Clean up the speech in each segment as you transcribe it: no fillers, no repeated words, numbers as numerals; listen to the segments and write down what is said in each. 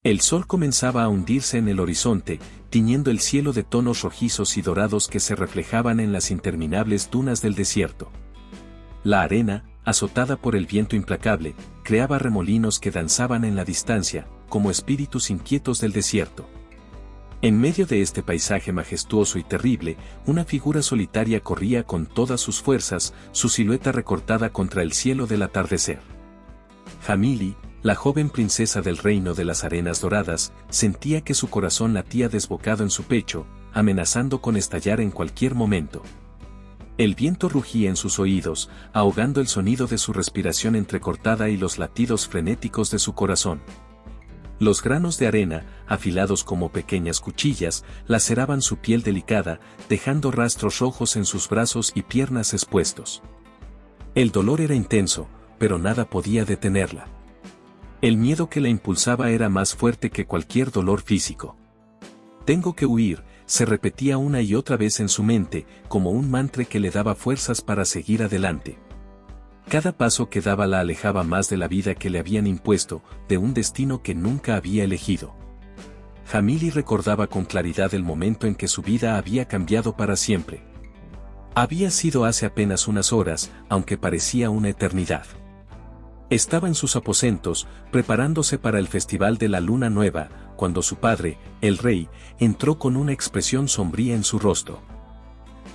El sol comenzaba a hundirse en el horizonte, tiñendo el cielo de tonos rojizos y dorados que se reflejaban en las interminables dunas del desierto. La arena, azotada por el viento implacable, creaba remolinos que danzaban en la distancia, como espíritus inquietos del desierto. En medio de este paisaje majestuoso y terrible, una figura solitaria corría con todas sus fuerzas, su silueta recortada contra el cielo del atardecer. Jamili, la joven princesa del reino de las arenas doradas, sentía que su corazón latía desbocado en su pecho, amenazando con estallar en cualquier momento. El viento rugía en sus oídos, ahogando el sonido de su respiración entrecortada y los latidos frenéticos de su corazón. Los granos de arena, afilados como pequeñas cuchillas, laceraban su piel delicada, dejando rastros rojos en sus brazos y piernas expuestos. El dolor era intenso, pero nada podía detenerla. El miedo que la impulsaba era más fuerte que cualquier dolor físico. Tengo que huir, se repetía una y otra vez en su mente, como un mantra que le daba fuerzas para seguir adelante. Cada paso que daba la alejaba más de la vida que le habían impuesto, de un destino que nunca había elegido. Jamili recordaba con claridad el momento en que su vida había cambiado para siempre. Había sido hace apenas unas horas, aunque parecía una eternidad. Estaba en sus aposentos, preparándose para el festival de la luna nueva, cuando su padre, el rey, entró con una expresión sombría en su rostro.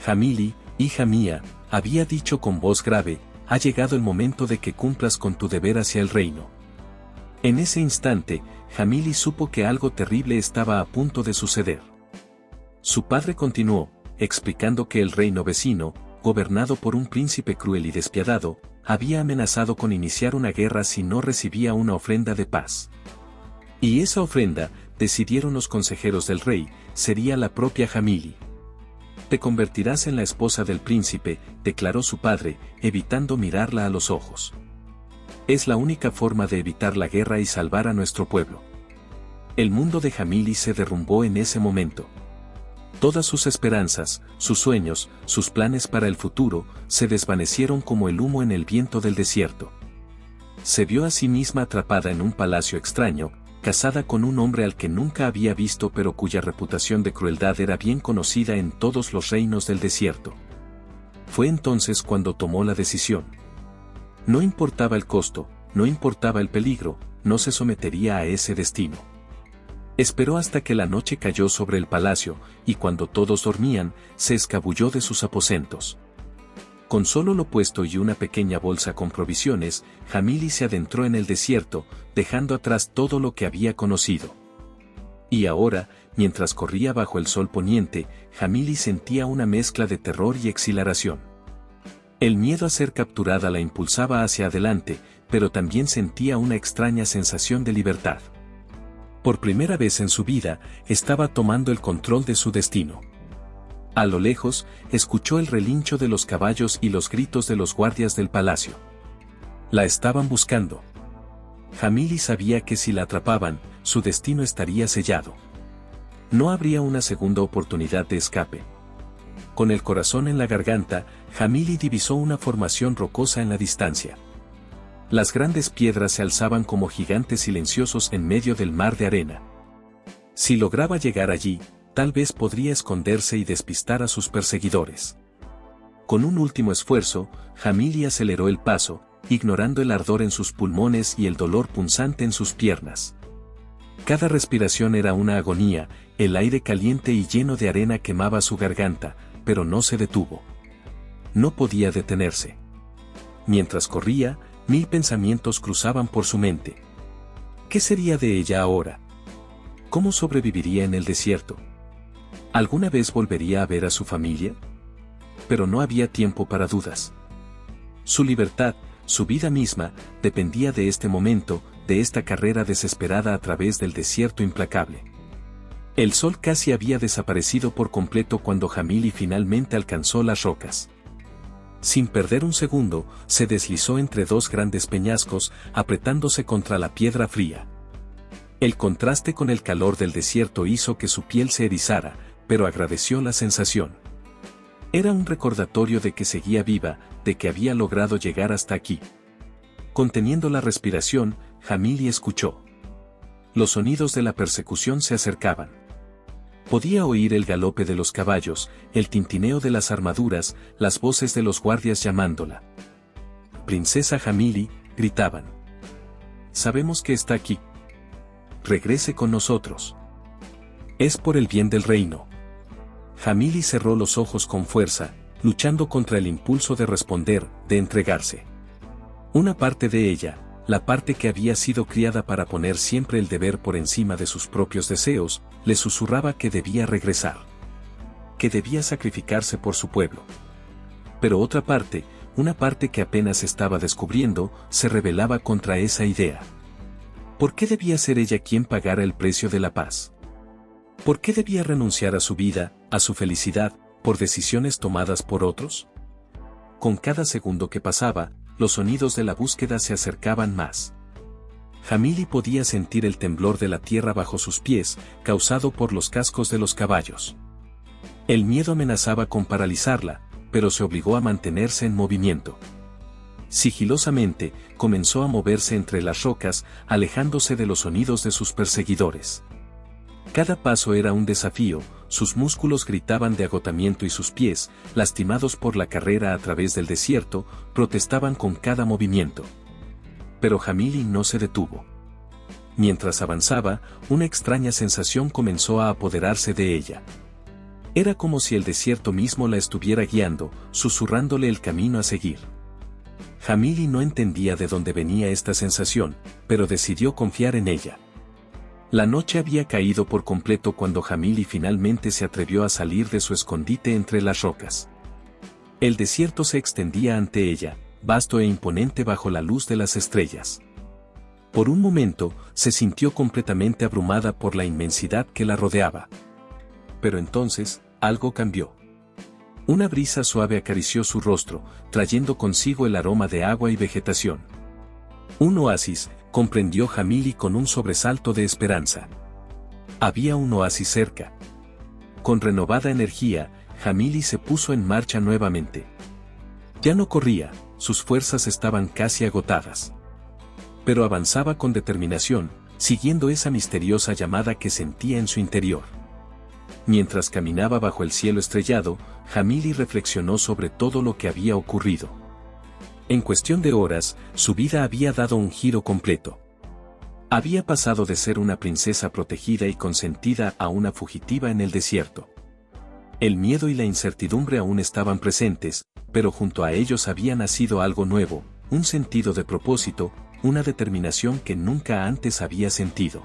Jamili, hija mía, había dicho con voz grave, ha llegado el momento de que cumplas con tu deber hacia el reino. En ese instante, Jamili supo que algo terrible estaba a punto de suceder. Su padre continuó, explicando que el reino vecino, gobernado por un príncipe cruel y despiadado, había amenazado con iniciar una guerra si no recibía una ofrenda de paz. Y esa ofrenda, decidieron los consejeros del rey, sería la propia Jamili. Te convertirás en la esposa del príncipe, declaró su padre, evitando mirarla a los ojos. Es la única forma de evitar la guerra y salvar a nuestro pueblo. El mundo de Jamili se derrumbó en ese momento. Todas sus esperanzas, sus sueños, sus planes para el futuro, se desvanecieron como el humo en el viento del desierto. Se vio a sí misma atrapada en un palacio extraño, casada con un hombre al que nunca había visto pero cuya reputación de crueldad era bien conocida en todos los reinos del desierto. Fue entonces cuando tomó la decisión. No importaba el costo, no importaba el peligro, no se sometería a ese destino. Esperó hasta que la noche cayó sobre el palacio, y cuando todos dormían, se escabulló de sus aposentos. Con solo lo puesto y una pequeña bolsa con provisiones, Jamili se adentró en el desierto, dejando atrás todo lo que había conocido. Y ahora, mientras corría bajo el sol poniente, Jamili sentía una mezcla de terror y exhilaración. El miedo a ser capturada la impulsaba hacia adelante, pero también sentía una extraña sensación de libertad. Por primera vez en su vida, estaba tomando el control de su destino. A lo lejos, escuchó el relincho de los caballos y los gritos de los guardias del palacio. La estaban buscando. Jamili sabía que si la atrapaban, su destino estaría sellado. No habría una segunda oportunidad de escape. Con el corazón en la garganta, Jamili divisó una formación rocosa en la distancia. Las grandes piedras se alzaban como gigantes silenciosos en medio del mar de arena. Si lograba llegar allí, tal vez podría esconderse y despistar a sus perseguidores. Con un último esfuerzo, Jamili aceleró el paso, ignorando el ardor en sus pulmones y el dolor punzante en sus piernas. Cada respiración era una agonía, el aire caliente y lleno de arena quemaba su garganta, pero no se detuvo. No podía detenerse. Mientras corría, 1000 pensamientos cruzaban por su mente. ¿Qué sería de ella ahora? ¿Cómo sobreviviría en el desierto? ¿Alguna vez volvería a ver a su familia? Pero no había tiempo para dudas. Su libertad, su vida misma, dependía de este momento, de esta carrera desesperada a través del desierto implacable. El sol casi había desaparecido por completo cuando Jamili finalmente alcanzó las rocas. Sin perder un segundo, se deslizó entre dos grandes peñascos, apretándose contra la piedra fría. El contraste con el calor del desierto hizo que su piel se erizara, pero agradeció la sensación. Era un recordatorio de que seguía viva, de que había logrado llegar hasta aquí. Conteniendo la respiración, Jamili escuchó. Los sonidos de la persecución se acercaban. Podía oír el galope de los caballos, el tintineo de las armaduras, las voces de los guardias llamándola. «Princesa Jamili», gritaban. «Sabemos que está aquí. Regrese con nosotros. Es por el bien del reino». Jamili cerró los ojos con fuerza, luchando contra el impulso de responder, de entregarse. Una parte de ella, la parte que había sido criada para poner siempre el deber por encima de sus propios deseos, le susurraba que debía regresar. Que debía sacrificarse por su pueblo. Pero otra parte, una parte que apenas estaba descubriendo, se rebelaba contra esa idea. ¿Por qué debía ser ella quien pagara el precio de la paz? ¿Por qué debía renunciar a su vida, a su felicidad, por decisiones tomadas por otros? Con cada segundo que pasaba, los sonidos de la búsqueda se acercaban más. Jamili podía sentir el temblor de la tierra bajo sus pies, causado por los cascos de los caballos. El miedo amenazaba con paralizarla, pero se obligó a mantenerse en movimiento. Sigilosamente, comenzó a moverse entre las rocas, alejándose de los sonidos de sus perseguidores. Cada paso era un desafío, sus músculos gritaban de agotamiento y sus pies, lastimados por la carrera a través del desierto, protestaban con cada movimiento. Pero Jamili no se detuvo. Mientras avanzaba, una extraña sensación comenzó a apoderarse de ella. Era como si el desierto mismo la estuviera guiando, susurrándole el camino a seguir. Jamili no entendía de dónde venía esta sensación, pero decidió confiar en ella. La noche había caído por completo cuando Jamili finalmente se atrevió a salir de su escondite entre las rocas. El desierto se extendía ante ella, vasto e imponente bajo la luz de las estrellas. Por un momento, se sintió completamente abrumada por la inmensidad que la rodeaba. Pero entonces, algo cambió. Una brisa suave acarició su rostro, trayendo consigo el aroma de agua y vegetación. Un oasis, comprendió Jamili con un sobresalto de esperanza. Había un oasis cerca. Con renovada energía, Jamili se puso en marcha nuevamente. Ya no corría, sus fuerzas estaban casi agotadas. Pero avanzaba con determinación, siguiendo esa misteriosa llamada que sentía en su interior. Mientras caminaba bajo el cielo estrellado, Jamili reflexionó sobre todo lo que había ocurrido. En cuestión de horas, su vida había dado un giro completo. Había pasado de ser una princesa protegida y consentida a una fugitiva en el desierto. El miedo y la incertidumbre aún estaban presentes, pero junto a ellos había nacido algo nuevo, un sentido de propósito, una determinación que nunca antes había sentido.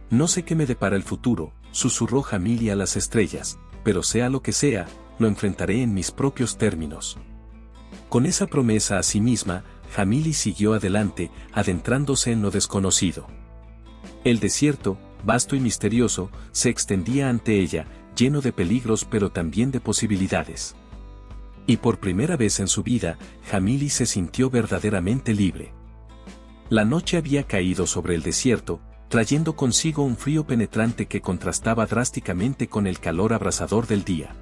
No sé qué me depara el futuro, susurró Jamili a las estrellas, pero sea lo que sea, lo enfrentaré en mis propios términos. Con esa promesa a sí misma, Jamili siguió adelante, adentrándose en lo desconocido. El desierto, vasto y misterioso, se extendía ante ella, lleno de peligros pero también de posibilidades. Y por primera vez en su vida, Jamili se sintió verdaderamente libre. La noche había caído sobre el desierto, trayendo consigo un frío penetrante que contrastaba drásticamente con el calor abrasador del día.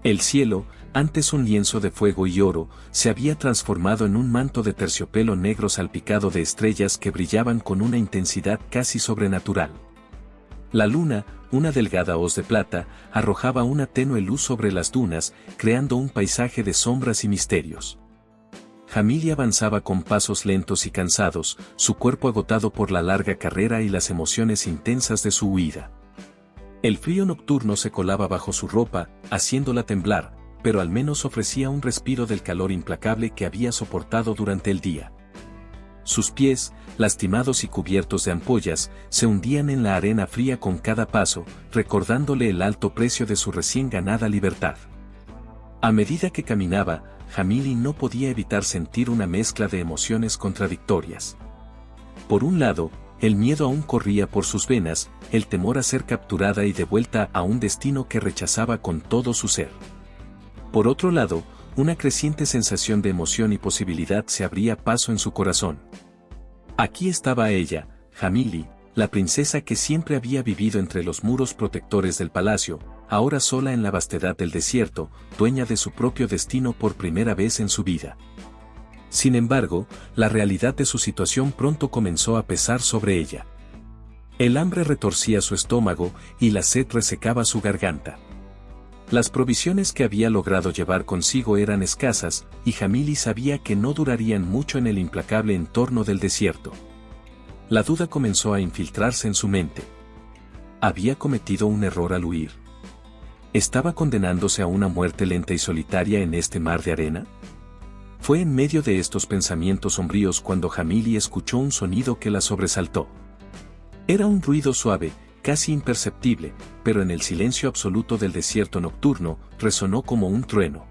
El cielo, antes un lienzo de fuego y oro, se había transformado en un manto de terciopelo negro salpicado de estrellas que brillaban con una intensidad casi sobrenatural. La luna, una delgada hoz de plata, arrojaba una tenue luz sobre las dunas, creando un paisaje de sombras y misterios. Jamili avanzaba con pasos lentos y cansados, su cuerpo agotado por la larga carrera y las emociones intensas de su huida. El frío nocturno se colaba bajo su ropa, haciéndola temblar, pero al menos ofrecía un respiro del calor implacable que había soportado durante el día. Sus pies, lastimados y cubiertos de ampollas, se hundían en la arena fría con cada paso, recordándole el alto precio de su recién ganada libertad. A medida que caminaba, Jamili no podía evitar sentir una mezcla de emociones contradictorias. Por un lado, el miedo aún corría por sus venas, el temor a ser capturada y devuelta a un destino que rechazaba con todo su ser. Por otro lado, una creciente sensación de emoción y posibilidad se abría paso en su corazón. Aquí estaba ella, Jamili, la princesa que siempre había vivido entre los muros protectores del palacio, ahora sola en la vastedad del desierto, dueña de su propio destino por primera vez en su vida. Sin embargo, la realidad de su situación pronto comenzó a pesar sobre ella. El hambre retorcía su estómago y la sed resecaba su garganta. Las provisiones que había logrado llevar consigo eran escasas, y Jamili sabía que no durarían mucho en el implacable entorno del desierto. La duda comenzó a infiltrarse en su mente. ¿Había cometido un error al huir? ¿Estaba condenándose a una muerte lenta y solitaria en este mar de arena? Fue en medio de estos pensamientos sombríos cuando Jamili escuchó un sonido que la sobresaltó. Era un ruido suave, casi imperceptible, pero en el silencio absoluto del desierto nocturno, resonó como un trueno.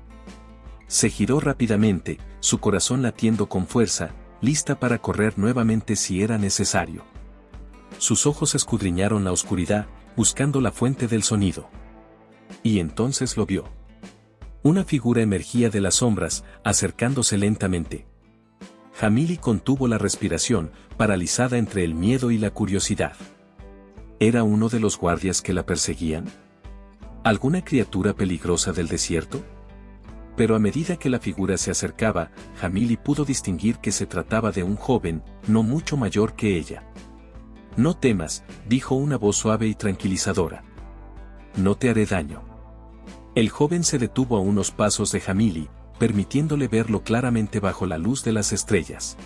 Se giró rápidamente, su corazón latiendo con fuerza, lista para correr nuevamente si era necesario. Sus ojos escudriñaron la oscuridad, buscando la fuente del sonido. Y entonces lo vio. Una figura emergía de las sombras, acercándose lentamente. Jamili contuvo la respiración, paralizada entre el miedo y la curiosidad. ¿Era uno de los guardias que la perseguían? ¿Alguna criatura peligrosa del desierto? Pero a medida que la figura se acercaba, Jamili pudo distinguir que se trataba de un joven, no mucho mayor que ella. «No temas», dijo una voz suave y tranquilizadora. «No te haré daño». El joven se detuvo a unos pasos de Jamili, permitiéndole verlo claramente bajo la luz de las estrellas.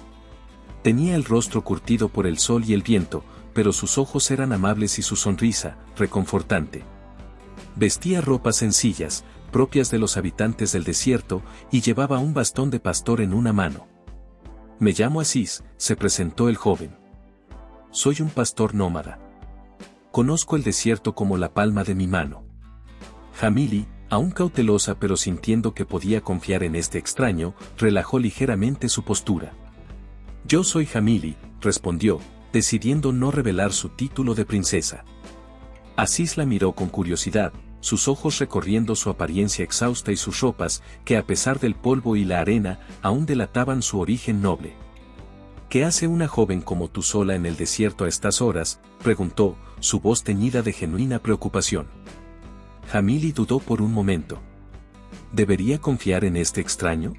Tenía el rostro curtido por el sol y el viento, pero sus ojos eran amables y su sonrisa, reconfortante. Vestía ropas sencillas, propias de los habitantes del desierto, y llevaba un bastón de pastor en una mano. «Me llamo Asís», se presentó el joven. «Soy un pastor nómada. Conozco el desierto como la palma de mi mano». Jamili, aún cautelosa pero sintiendo que podía confiar en este extraño, relajó ligeramente su postura. «Yo soy Jamili», respondió, decidiendo no revelar su título de princesa. Asís la miró con curiosidad, sus ojos recorriendo su apariencia exhausta y sus ropas, que a pesar del polvo y la arena, aún delataban su origen noble. «¿Qué hace una joven como tú sola en el desierto a estas horas?», preguntó, su voz teñida de genuina preocupación. Jamili dudó por un momento. ¿Debería confiar en este extraño?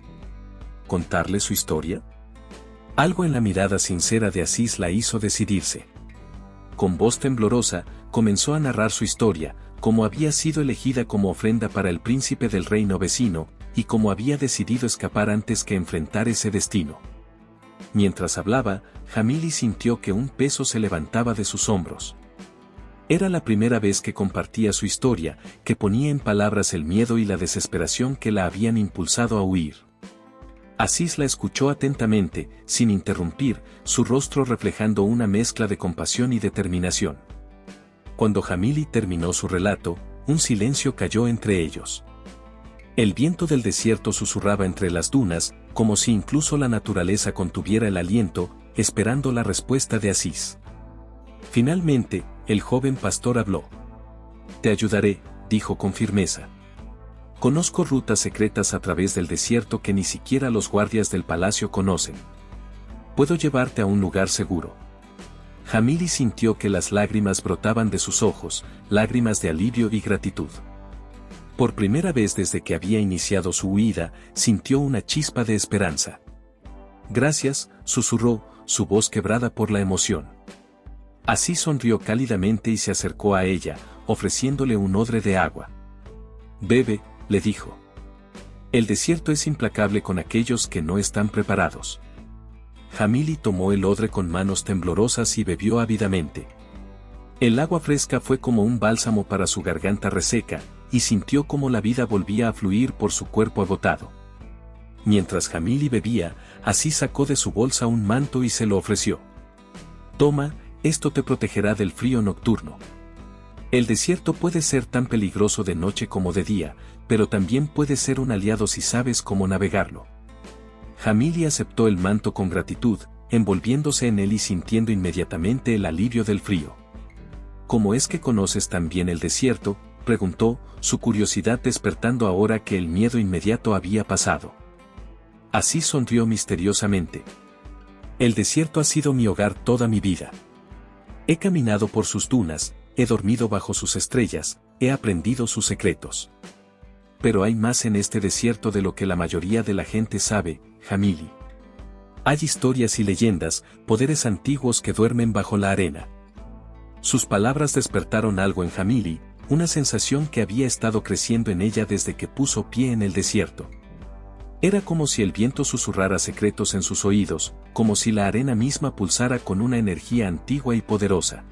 ¿Contarle su historia? Algo en la mirada sincera de Asís la hizo decidirse. Con voz temblorosa, comenzó a narrar su historia, cómo había sido elegida como ofrenda para el príncipe del reino vecino, y cómo había decidido escapar antes que enfrentar ese destino. Mientras hablaba, Jamili sintió que un peso se levantaba de sus hombros. Era la primera vez que compartía su historia, que ponía en palabras el miedo y la desesperación que la habían impulsado a huir. Asís la escuchó atentamente, sin interrumpir, su rostro reflejando una mezcla de compasión y determinación. Cuando Jamili terminó su relato, un silencio cayó entre ellos. El viento del desierto susurraba entre las dunas, como si incluso la naturaleza contuviera el aliento, esperando la respuesta de Asís. Finalmente, el joven pastor habló. «Te ayudaré», dijo con firmeza. «Conozco rutas secretas a través del desierto que ni siquiera los guardias del palacio conocen. Puedo llevarte a un lugar seguro». Jamili sintió que las lágrimas brotaban de sus ojos, lágrimas de alivio y gratitud. Por primera vez desde que había iniciado su huida, sintió una chispa de esperanza. «Gracias», susurró, su voz quebrada por la emoción. Así sonrió cálidamente y se acercó a ella, ofreciéndole un odre de agua. «Bebe», le dijo. «El desierto es implacable con aquellos que no están preparados». Jamili tomó el odre con manos temblorosas y bebió ávidamente. El agua fresca fue como un bálsamo para su garganta reseca, y sintió como la vida volvía a fluir por su cuerpo agotado. Mientras Jamili bebía, Asís sacó de su bolsa un manto y se lo ofreció. «Toma, esto te protegerá del frío nocturno. El desierto puede ser tan peligroso de noche como de día, pero también puede ser un aliado si sabes cómo navegarlo». Jamili aceptó el manto con gratitud, envolviéndose en él y sintiendo inmediatamente el alivio del frío. «¿Cómo es que conoces tan bien el desierto?», preguntó, su curiosidad despertando ahora que el miedo inmediato había pasado. Así sonrió misteriosamente. «El desierto ha sido mi hogar toda mi vida. He caminado por sus dunas, he dormido bajo sus estrellas, he aprendido sus secretos. Pero hay más en este desierto de lo que la mayoría de la gente sabe, Jamili. Hay historias y leyendas, poderes antiguos que duermen bajo la arena. Sus palabras despertaron algo en Jamili, una sensación que había estado creciendo en ella desde que puso pie en el desierto. Era como si el viento susurrara secretos en sus oídos, como si la arena misma pulsara con una energía antigua y poderosa.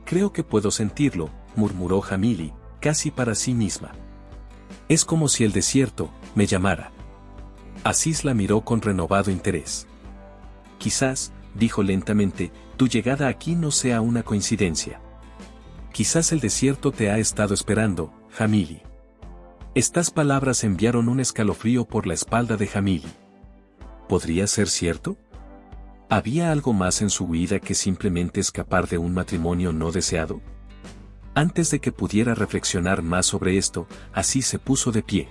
«Creo que puedo sentirlo», murmuró Jamili, casi para sí misma. «Es como si el desierto me llamara». Aziz la miró con renovado interés. «Quizás», dijo lentamente, «tu llegada aquí no sea una coincidencia. Quizás el desierto te ha estado esperando, Jamili». Estas palabras enviaron un escalofrío por la espalda de Jamili. ¿Podría ser cierto? ¿Había algo más en su huida que simplemente escapar de un matrimonio no deseado? Antes de que pudiera reflexionar más sobre esto, Aziz se puso de pie.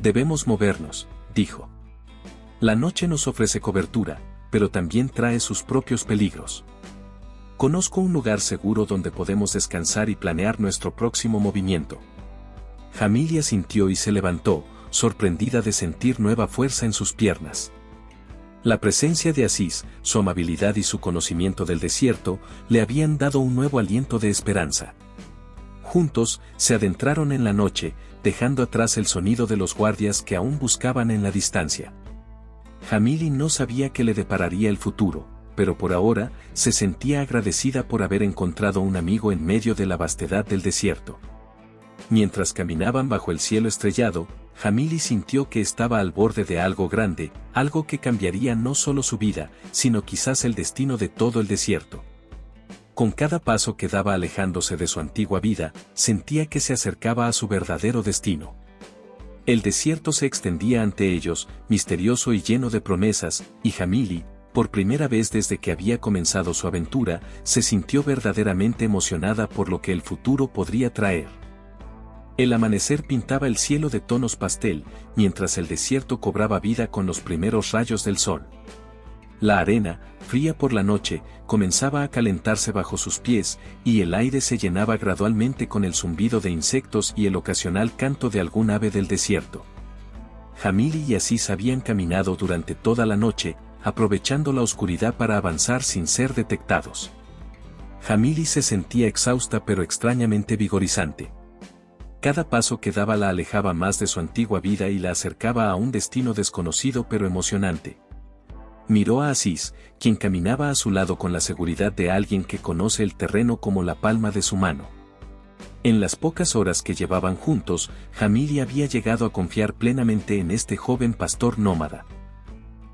«Debemos movernos», dijo. «La noche nos ofrece cobertura, pero también trae sus propios peligros. Conozco un lugar seguro donde podemos descansar y planear nuestro próximo movimiento». Jamili asintió y se levantó, sorprendida de sentir nueva fuerza en sus piernas. La presencia de Aziz, su amabilidad y su conocimiento del desierto, le habían dado un nuevo aliento de esperanza. Juntos, se adentraron en la noche, dejando atrás el sonido de los guardias que aún buscaban en la distancia. Jamili no sabía qué le depararía el futuro, pero por ahora, se sentía agradecida por haber encontrado un amigo en medio de la vastedad del desierto. Mientras caminaban bajo el cielo estrellado, Jamili sintió que estaba al borde de algo grande, algo que cambiaría no solo su vida, sino quizás el destino de todo el desierto. Con cada paso que daba alejándose de su antigua vida, sentía que se acercaba a su verdadero destino. El desierto se extendía ante ellos, misterioso y lleno de promesas, y Jamili, por primera vez desde que había comenzado su aventura, se sintió verdaderamente emocionada por lo que el futuro podría traer. El amanecer pintaba el cielo de tonos pastel, mientras el desierto cobraba vida con los primeros rayos del sol. La arena, fría por la noche, comenzaba a calentarse bajo sus pies, y el aire se llenaba gradualmente con el zumbido de insectos y el ocasional canto de algún ave del desierto. Jamili y Aziz habían caminado durante toda la noche, aprovechando la oscuridad para avanzar sin ser detectados. Jamili se sentía exhausta pero extrañamente vigorizante. Cada paso que daba la alejaba más de su antigua vida y la acercaba a un destino desconocido pero emocionante. Miró a Aziz, quien caminaba a su lado con la seguridad de alguien que conoce el terreno como la palma de su mano. En las pocas horas que llevaban juntos, Jamili había llegado a confiar plenamente en este joven pastor nómada.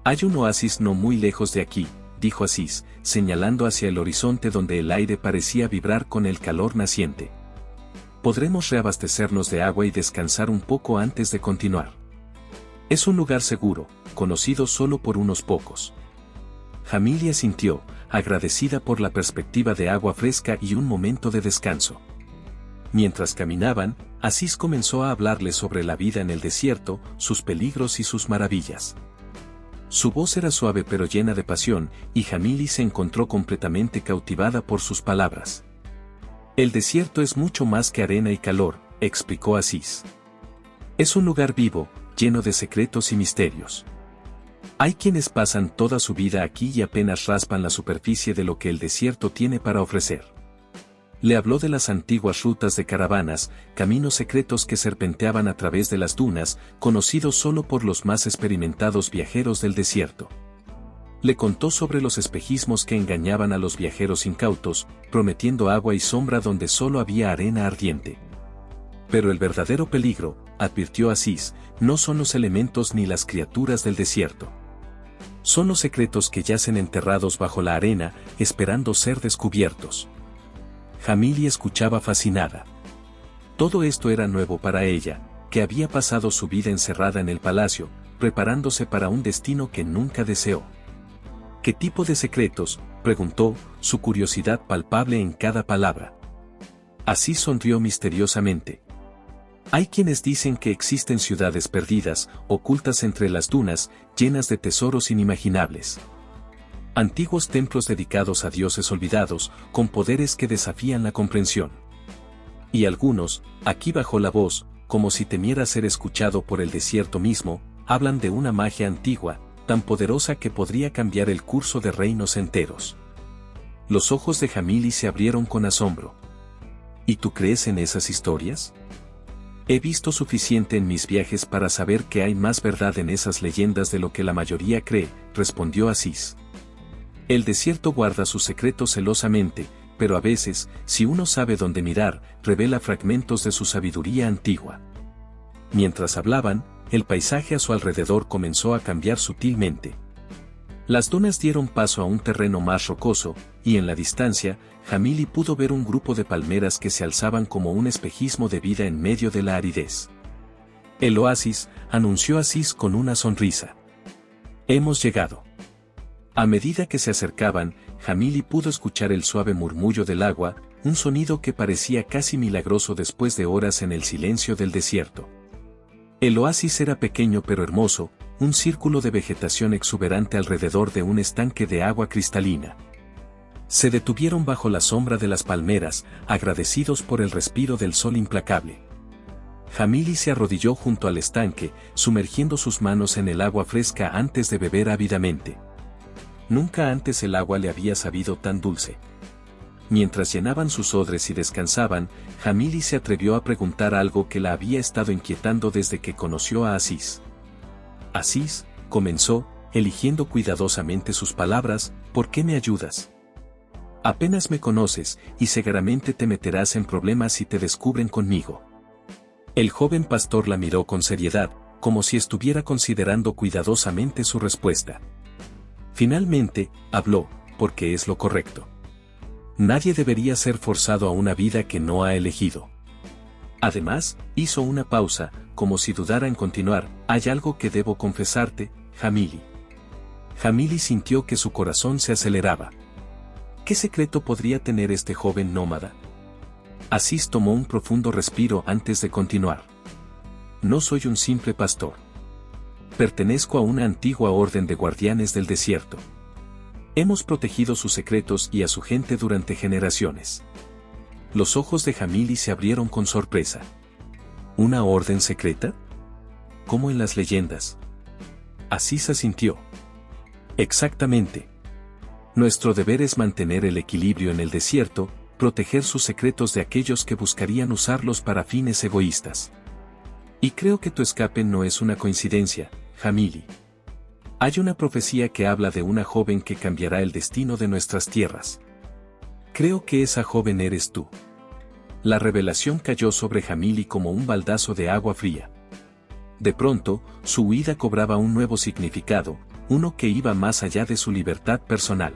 «Hay un oasis no muy lejos de aquí», dijo Aziz, señalando hacia el horizonte donde el aire parecía vibrar con el calor naciente. «Podremos reabastecernos de agua y descansar un poco antes de continuar. Es un lugar seguro, conocido solo por unos pocos». Jamili asintió, agradecida por la perspectiva de agua fresca y un momento de descanso. Mientras caminaban, Aziz comenzó a hablarle sobre la vida en el desierto, sus peligros y sus maravillas. Su voz era suave pero llena de pasión, y Jamili se encontró completamente cautivada por sus palabras. «El desierto es mucho más que arena y calor», explicó Aziz. «Es un lugar vivo, lleno de secretos y misterios. Hay quienes pasan toda su vida aquí y apenas raspan la superficie de lo que el desierto tiene para ofrecer». Le habló de las antiguas rutas de caravanas, caminos secretos que serpenteaban a través de las dunas, conocidos solo por los más experimentados viajeros del desierto. Le contó sobre los espejismos que engañaban a los viajeros incautos, prometiendo agua y sombra donde solo había arena ardiente. Pero el verdadero peligro, advirtió Aziz, no son los elementos ni las criaturas del desierto. Son los secretos que yacen enterrados bajo la arena, esperando ser descubiertos. Jamili escuchaba fascinada. Todo esto era nuevo para ella, que había pasado su vida encerrada en el palacio, preparándose para un destino que nunca deseó. «¿Qué tipo de secretos?», preguntó, su curiosidad palpable en cada palabra. Aziz sonrió misteriosamente. «Hay quienes dicen que existen ciudades perdidas, ocultas entre las dunas, llenas de tesoros inimaginables. Antiguos templos dedicados a dioses olvidados, con poderes que desafían la comprensión. Y algunos, aquí bajo la voz, como si temiera ser escuchado por el desierto mismo, hablan de una magia antigua, tan poderosa que podría cambiar el curso de reinos enteros». Los ojos de Jamili se abrieron con asombro. ¿Y tú crees en esas historias? He visto suficiente en mis viajes para saber que hay más verdad en esas leyendas de lo que la mayoría cree, respondió Aziz. El desierto guarda sus secretos celosamente, pero a veces, si uno sabe dónde mirar, revela fragmentos de su sabiduría antigua. Mientras hablaban, el paisaje a su alrededor comenzó a cambiar sutilmente. Las dunas dieron paso a un terreno más rocoso, y en la distancia, Jamili pudo ver un grupo de palmeras que se alzaban como un espejismo de vida en medio de la aridez. El oasis, anunció Aziz con una sonrisa. Hemos llegado. A medida que se acercaban, Jamili pudo escuchar el suave murmullo del agua, un sonido que parecía casi milagroso después de horas en el silencio del desierto. El oasis era pequeño pero hermoso, un círculo de vegetación exuberante alrededor de un estanque de agua cristalina. Se detuvieron bajo la sombra de las palmeras, agradecidos por el respiro del sol implacable. Jamili se arrodilló junto al estanque, sumergiendo sus manos en el agua fresca antes de beber ávidamente. Nunca antes el agua le había sabido tan dulce. Mientras llenaban sus odres y descansaban, Jamili se atrevió a preguntar algo que la había estado inquietando desde que conoció a Aziz. Aziz, comenzó, eligiendo cuidadosamente sus palabras, ¿por qué me ayudas? Apenas me conoces, y seguramente te meterás en problemas si te descubren conmigo. El joven pastor la miró con seriedad, como si estuviera considerando cuidadosamente su respuesta. Finalmente, habló, porque es lo correcto. Nadie debería ser forzado a una vida que no ha elegido. Además, hizo una pausa, como si dudara en continuar, hay algo que debo confesarte, Jamili. Jamili sintió que su corazón se aceleraba. ¿Qué secreto podría tener este joven nómada? Aziz tomó un profundo respiro antes de continuar. No soy un simple pastor. Pertenezco a una antigua orden de guardianes del desierto. Hemos protegido sus secretos y a su gente durante generaciones. Los ojos de Jamili se abrieron con sorpresa. ¿Una orden secreta? ¿Como en las leyendas? Aziz asintió. Exactamente. Nuestro deber es mantener el equilibrio en el desierto, proteger sus secretos de aquellos que buscarían usarlos para fines egoístas. Y creo que tu escape no es una coincidencia, Jamili. Hay una profecía que habla de una joven que cambiará el destino de nuestras tierras. Creo que esa joven eres tú. La revelación cayó sobre Jamili como un baldazo de agua fría. De pronto, su huida cobraba un nuevo significado, uno que iba más allá de su libertad personal.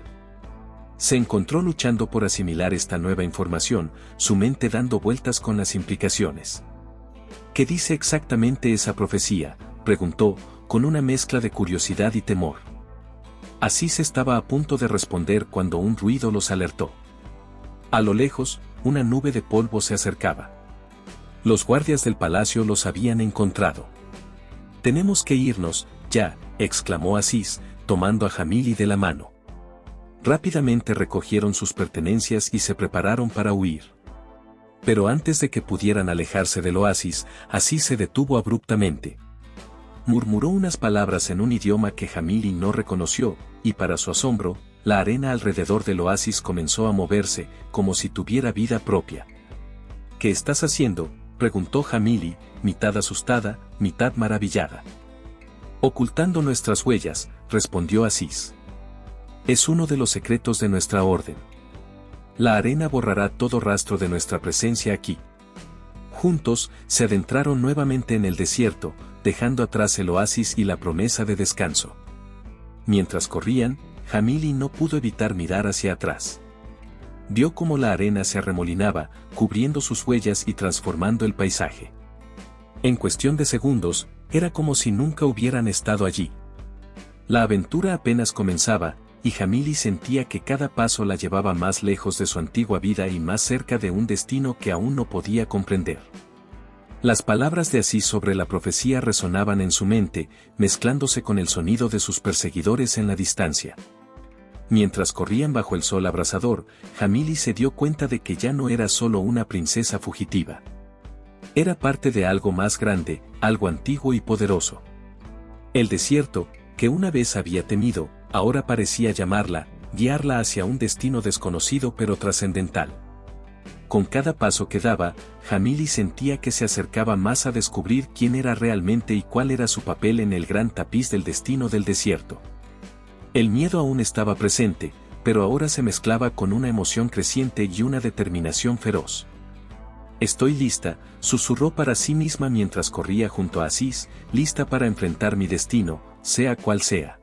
Se encontró luchando por asimilar esta nueva información, su mente dando vueltas con las implicaciones. ¿Qué dice exactamente esa profecía?, preguntó, con una mezcla de curiosidad y temor. Aziz estaba a punto de responder cuando un ruido los alertó. A lo lejos, una nube de polvo se acercaba. Los guardias del palacio los habían encontrado. «Tenemos que irnos, ya», exclamó Aziz, tomando a Jamili de la mano. Rápidamente recogieron sus pertenencias y se prepararon para huir. Pero antes de que pudieran alejarse del oasis, Aziz se detuvo abruptamente. Murmuró unas palabras en un idioma que Jamili no reconoció, y para su asombro, la arena alrededor del oasis comenzó a moverse, como si tuviera vida propia. «¿Qué estás haciendo?», preguntó Jamili, mitad asustada, mitad maravillada. «Ocultando nuestras huellas», respondió Aziz. «Es uno de los secretos de nuestra orden. La arena borrará todo rastro de nuestra presencia aquí». Juntos, se adentraron nuevamente en el desierto, dejando atrás el oasis y la promesa de descanso. Mientras corrían, Jamili no pudo evitar mirar hacia atrás. Vio cómo la arena se arremolinaba, cubriendo sus huellas y transformando el paisaje. En cuestión de segundos, era como si nunca hubieran estado allí. La aventura apenas comenzaba, y Jamili sentía que cada paso la llevaba más lejos de su antigua vida y más cerca de un destino que aún no podía comprender. Las palabras de Aziz sobre la profecía resonaban en su mente, mezclándose con el sonido de sus perseguidores en la distancia. Mientras corrían bajo el sol abrasador, Jamili se dio cuenta de que ya no era solo una princesa fugitiva. Era parte de algo más grande, algo antiguo y poderoso. El desierto, que una vez había temido, ahora parecía llamarla, guiarla hacia un destino desconocido pero trascendental. Con cada paso que daba, Jamili sentía que se acercaba más a descubrir quién era realmente y cuál era su papel en el gran tapiz del destino del desierto. El miedo aún estaba presente, pero ahora se mezclaba con una emoción creciente y una determinación feroz. «Estoy lista», susurró para sí misma mientras corría junto a Aziz, lista para enfrentar mi destino, sea cual sea.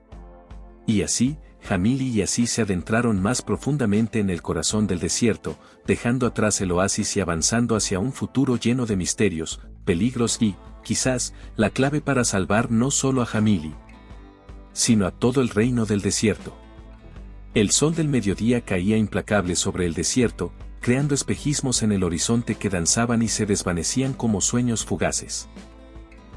Y así, Jamili y Aziz se adentraron más profundamente en el corazón del desierto, dejando atrás el oasis y avanzando hacia un futuro lleno de misterios, peligros y, quizás, la clave para salvar no solo a Jamili, sino a todo el reino del desierto. El sol del mediodía caía implacable sobre el desierto, creando espejismos en el horizonte que danzaban y se desvanecían como sueños fugaces.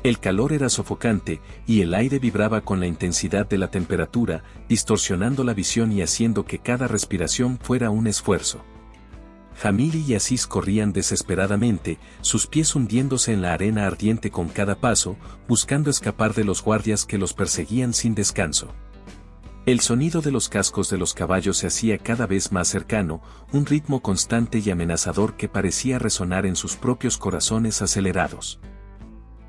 El calor era sofocante, y el aire vibraba con la intensidad de la temperatura, distorsionando la visión y haciendo que cada respiración fuera un esfuerzo. Jamili y Aziz corrían desesperadamente, sus pies hundiéndose en la arena ardiente con cada paso, buscando escapar de los guardias que los perseguían sin descanso. El sonido de los cascos de los caballos se hacía cada vez más cercano, un ritmo constante y amenazador que parecía resonar en sus propios corazones acelerados.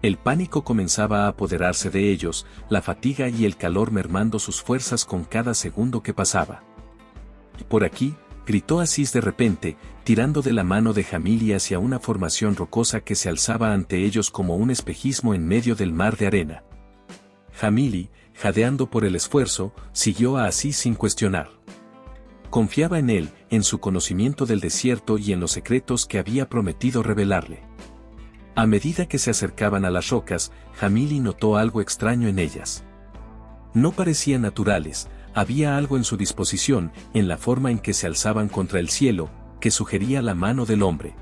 El pánico comenzaba a apoderarse de ellos, la fatiga y el calor mermando sus fuerzas con cada segundo que pasaba. «Por aquí», gritó Aziz de repente, tirando de la mano de Jamili hacia una formación rocosa que se alzaba ante ellos como un espejismo en medio del mar de arena. Jamili, jadeando por el esfuerzo, siguió a Aziz sin cuestionar. Confiaba en él, en su conocimiento del desierto y en los secretos que había prometido revelarle. A medida que se acercaban a las rocas, Jamili notó algo extraño en ellas. No parecían naturales, había algo en su disposición, en la forma en que se alzaban contra el cielo, que sugería la mano del hombre.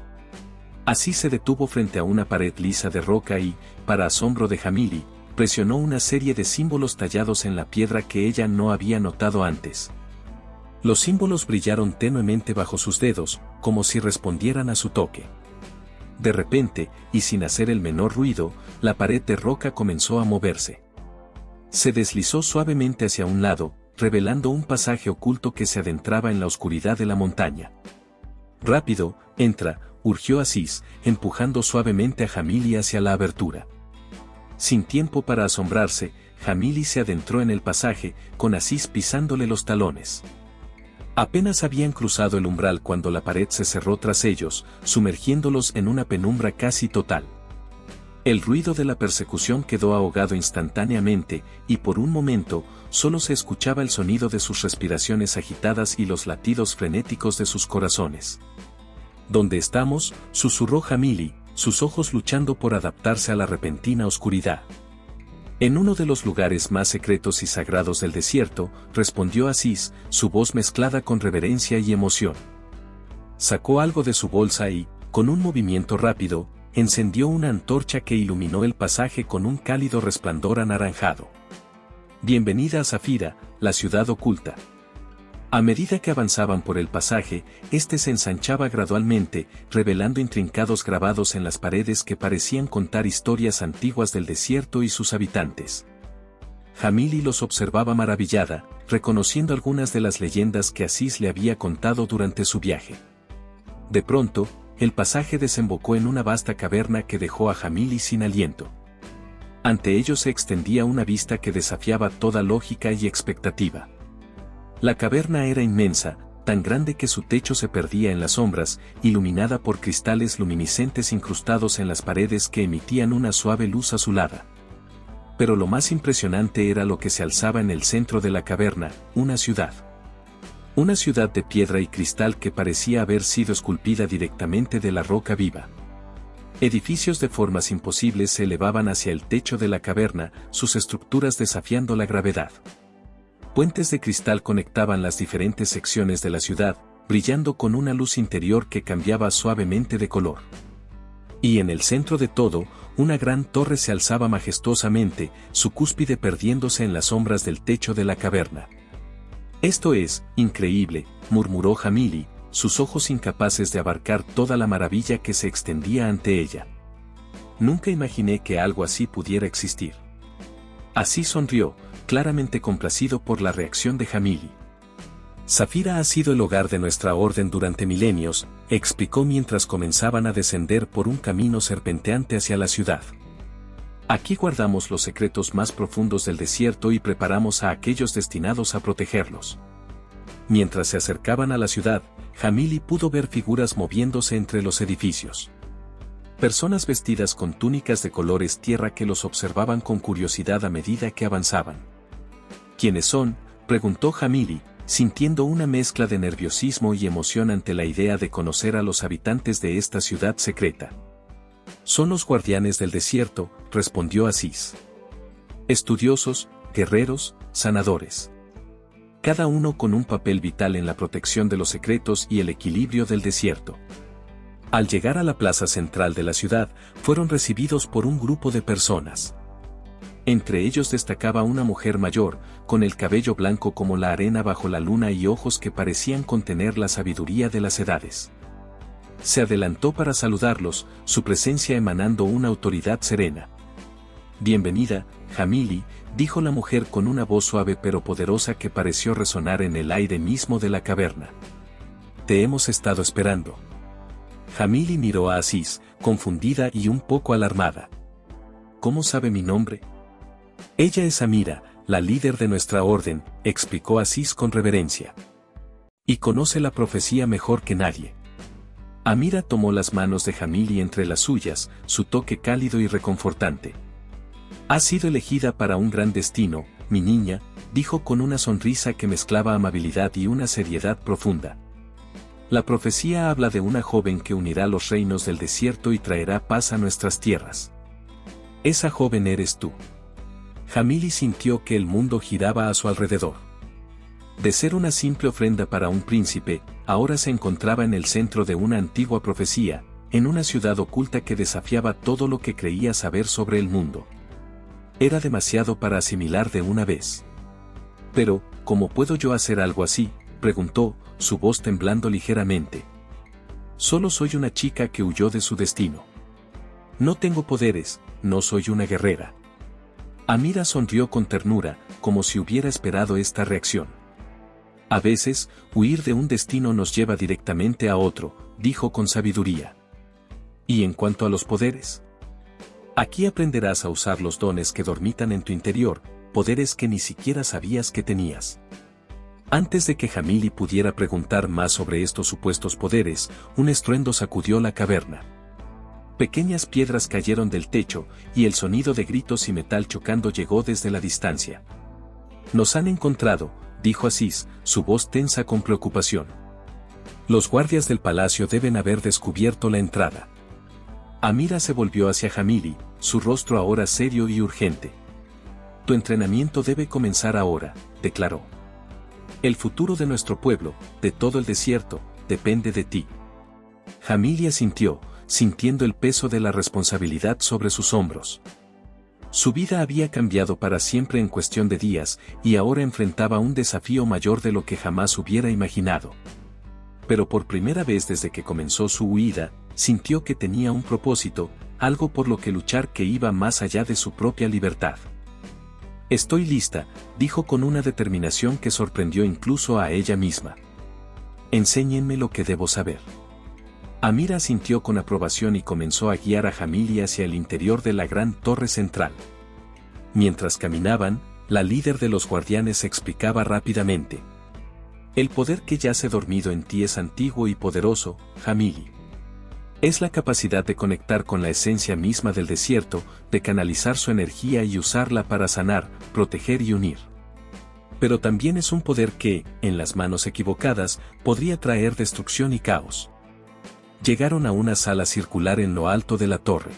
Así se detuvo frente a una pared lisa de roca y, para asombro de Jamili, presionó una serie de símbolos tallados en la piedra que ella no había notado antes. Los símbolos brillaron tenuemente bajo sus dedos, como si respondieran a su toque. De repente, y sin hacer el menor ruido, la pared de roca comenzó a moverse. Se deslizó suavemente hacia un lado, revelando un pasaje oculto que se adentraba en la oscuridad de la montaña. «Rápido, entra», urgió Aziz, empujando suavemente a Jamili hacia la abertura. Sin tiempo para asombrarse, Jamili se adentró en el pasaje, con Aziz pisándole los talones. Apenas habían cruzado el umbral cuando la pared se cerró tras ellos, sumergiéndolos en una penumbra casi total. El ruido de la persecución quedó ahogado instantáneamente, y por un momento, solo se escuchaba el sonido de sus respiraciones agitadas y los latidos frenéticos de sus corazones. «¿Dónde estamos?», susurró Jamili, sus ojos luchando por adaptarse a la repentina oscuridad. «En uno de los lugares más secretos y sagrados del desierto», respondió Aziz, su voz mezclada con reverencia y emoción. Sacó algo de su bolsa y, con un movimiento rápido, encendió una antorcha que iluminó el pasaje con un cálido resplandor anaranjado. «Bienvenida a Zafira, la ciudad oculta». A medida que avanzaban por el pasaje, este se ensanchaba gradualmente, revelando intrincados grabados en las paredes que parecían contar historias antiguas del desierto y sus habitantes. Jamili los observaba maravillada, reconociendo algunas de las leyendas que Aziz le había contado durante su viaje. De pronto, el pasaje desembocó en una vasta caverna que dejó a Jamili sin aliento. Ante ellos se extendía una vista que desafiaba toda lógica y expectativa. La caverna era inmensa, tan grande que su techo se perdía en las sombras, iluminada por cristales luminiscentes incrustados en las paredes que emitían una suave luz azulada. Pero lo más impresionante era lo que se alzaba en el centro de la caverna, una ciudad. Una ciudad de piedra y cristal que parecía haber sido esculpida directamente de la roca viva. Edificios de formas imposibles se elevaban hacia el techo de la caverna, sus estructuras desafiando la gravedad. Puentes de cristal conectaban las diferentes secciones de la ciudad, brillando con una luz interior que cambiaba suavemente de color. Y en el centro de todo, una gran torre se alzaba majestuosamente, su cúspide perdiéndose en las sombras del techo de la caverna. «Esto es increíble», murmuró Jamili, sus ojos incapaces de abarcar toda la maravilla que se extendía ante ella. «Nunca imaginé que algo así pudiera existir». Así sonrió, claramente complacido por la reacción de Jamili. Zafira ha sido el hogar de nuestra orden durante milenios, explicó mientras comenzaban a descender por un camino serpenteante hacia la ciudad. Aquí guardamos los secretos más profundos del desierto y preparamos a aquellos destinados a protegerlos. Mientras se acercaban a la ciudad, Jamili pudo ver figuras moviéndose entre los edificios. Personas vestidas con túnicas de colores tierra que los observaban con curiosidad a medida que avanzaban. ¿Quiénes son?, preguntó Jamili, sintiendo una mezcla de nerviosismo y emoción ante la idea de conocer a los habitantes de esta ciudad secreta. Son los guardianes del desierto, respondió Aziz. Estudiosos, guerreros, sanadores. Cada uno con un papel vital en la protección de los secretos y el equilibrio del desierto. Al llegar a la plaza central de la ciudad, fueron recibidos por un grupo de personas. Entre ellos destacaba una mujer mayor, con el cabello blanco como la arena bajo la luna y ojos que parecían contener la sabiduría de las edades. Se adelantó para saludarlos, su presencia emanando una autoridad serena. Bienvenida, Jamili, dijo la mujer con una voz suave pero poderosa que pareció resonar en el aire mismo de la caverna. Te hemos estado esperando. Jamili miró a Aziz, confundida y un poco alarmada. ¿Cómo sabe mi nombre? Ella es Amira, la líder de nuestra orden, explicó Aziz con reverencia. Y conoce la profecía mejor que nadie. Amira tomó las manos de Jamili entre las suyas, su toque cálido y reconfortante. Has sido elegida para un gran destino, mi niña, dijo con una sonrisa que mezclaba amabilidad y una seriedad profunda. La profecía habla de una joven que unirá los reinos del desierto y traerá paz a nuestras tierras. Esa joven eres tú. Jamili sintió que el mundo giraba a su alrededor. De ser una simple ofrenda para un príncipe, ahora se encontraba en el centro de una antigua profecía, en una ciudad oculta que desafiaba todo lo que creía saber sobre el mundo. Era demasiado para asimilar de una vez. Pero, ¿cómo puedo yo hacer algo así?, preguntó, su voz temblando ligeramente. Solo soy una chica que huyó de su destino. No tengo poderes, no soy una guerrera. Amira sonrió con ternura, como si hubiera esperado esta reacción. A veces, huir de un destino nos lleva directamente a otro, dijo con sabiduría. ¿Y en cuanto a los poderes? Aquí aprenderás a usar los dones que dormitan en tu interior, poderes que ni siquiera sabías que tenías. Antes de que Jamili pudiera preguntar más sobre estos supuestos poderes, un estruendo sacudió la caverna. Pequeñas piedras cayeron del techo, y el sonido de gritos y metal chocando llegó desde la distancia. Nos han encontrado, dijo Aziz, su voz tensa con preocupación. Los guardias del palacio deben haber descubierto la entrada. Amira se volvió hacia Jamili, su rostro ahora serio y urgente. Tu entrenamiento debe comenzar ahora, declaró. El futuro de nuestro pueblo, de todo el desierto, depende de ti. Jamili asintió, sintiendo el peso de la responsabilidad sobre sus hombros. Su vida había cambiado para siempre en cuestión de días, y ahora enfrentaba un desafío mayor de lo que jamás hubiera imaginado. Pero por primera vez desde que comenzó su huida, sintió que tenía un propósito, algo por lo que luchar que iba más allá de su propia libertad. Estoy lista, dijo con una determinación que sorprendió incluso a ella misma. Enséñenme lo que debo saber. Amira asintió con aprobación y comenzó a guiar a Jamili hacia el interior de la gran torre central. Mientras caminaban, la líder de los guardianes explicaba rápidamente. El poder que yace dormido en ti es antiguo y poderoso, Jamili. Es la capacidad de conectar con la esencia misma del desierto, de canalizar su energía y usarla para sanar, proteger y unir. Pero también es un poder que, en las manos equivocadas, podría traer destrucción y caos. Llegaron a una sala circular en lo alto de la torre.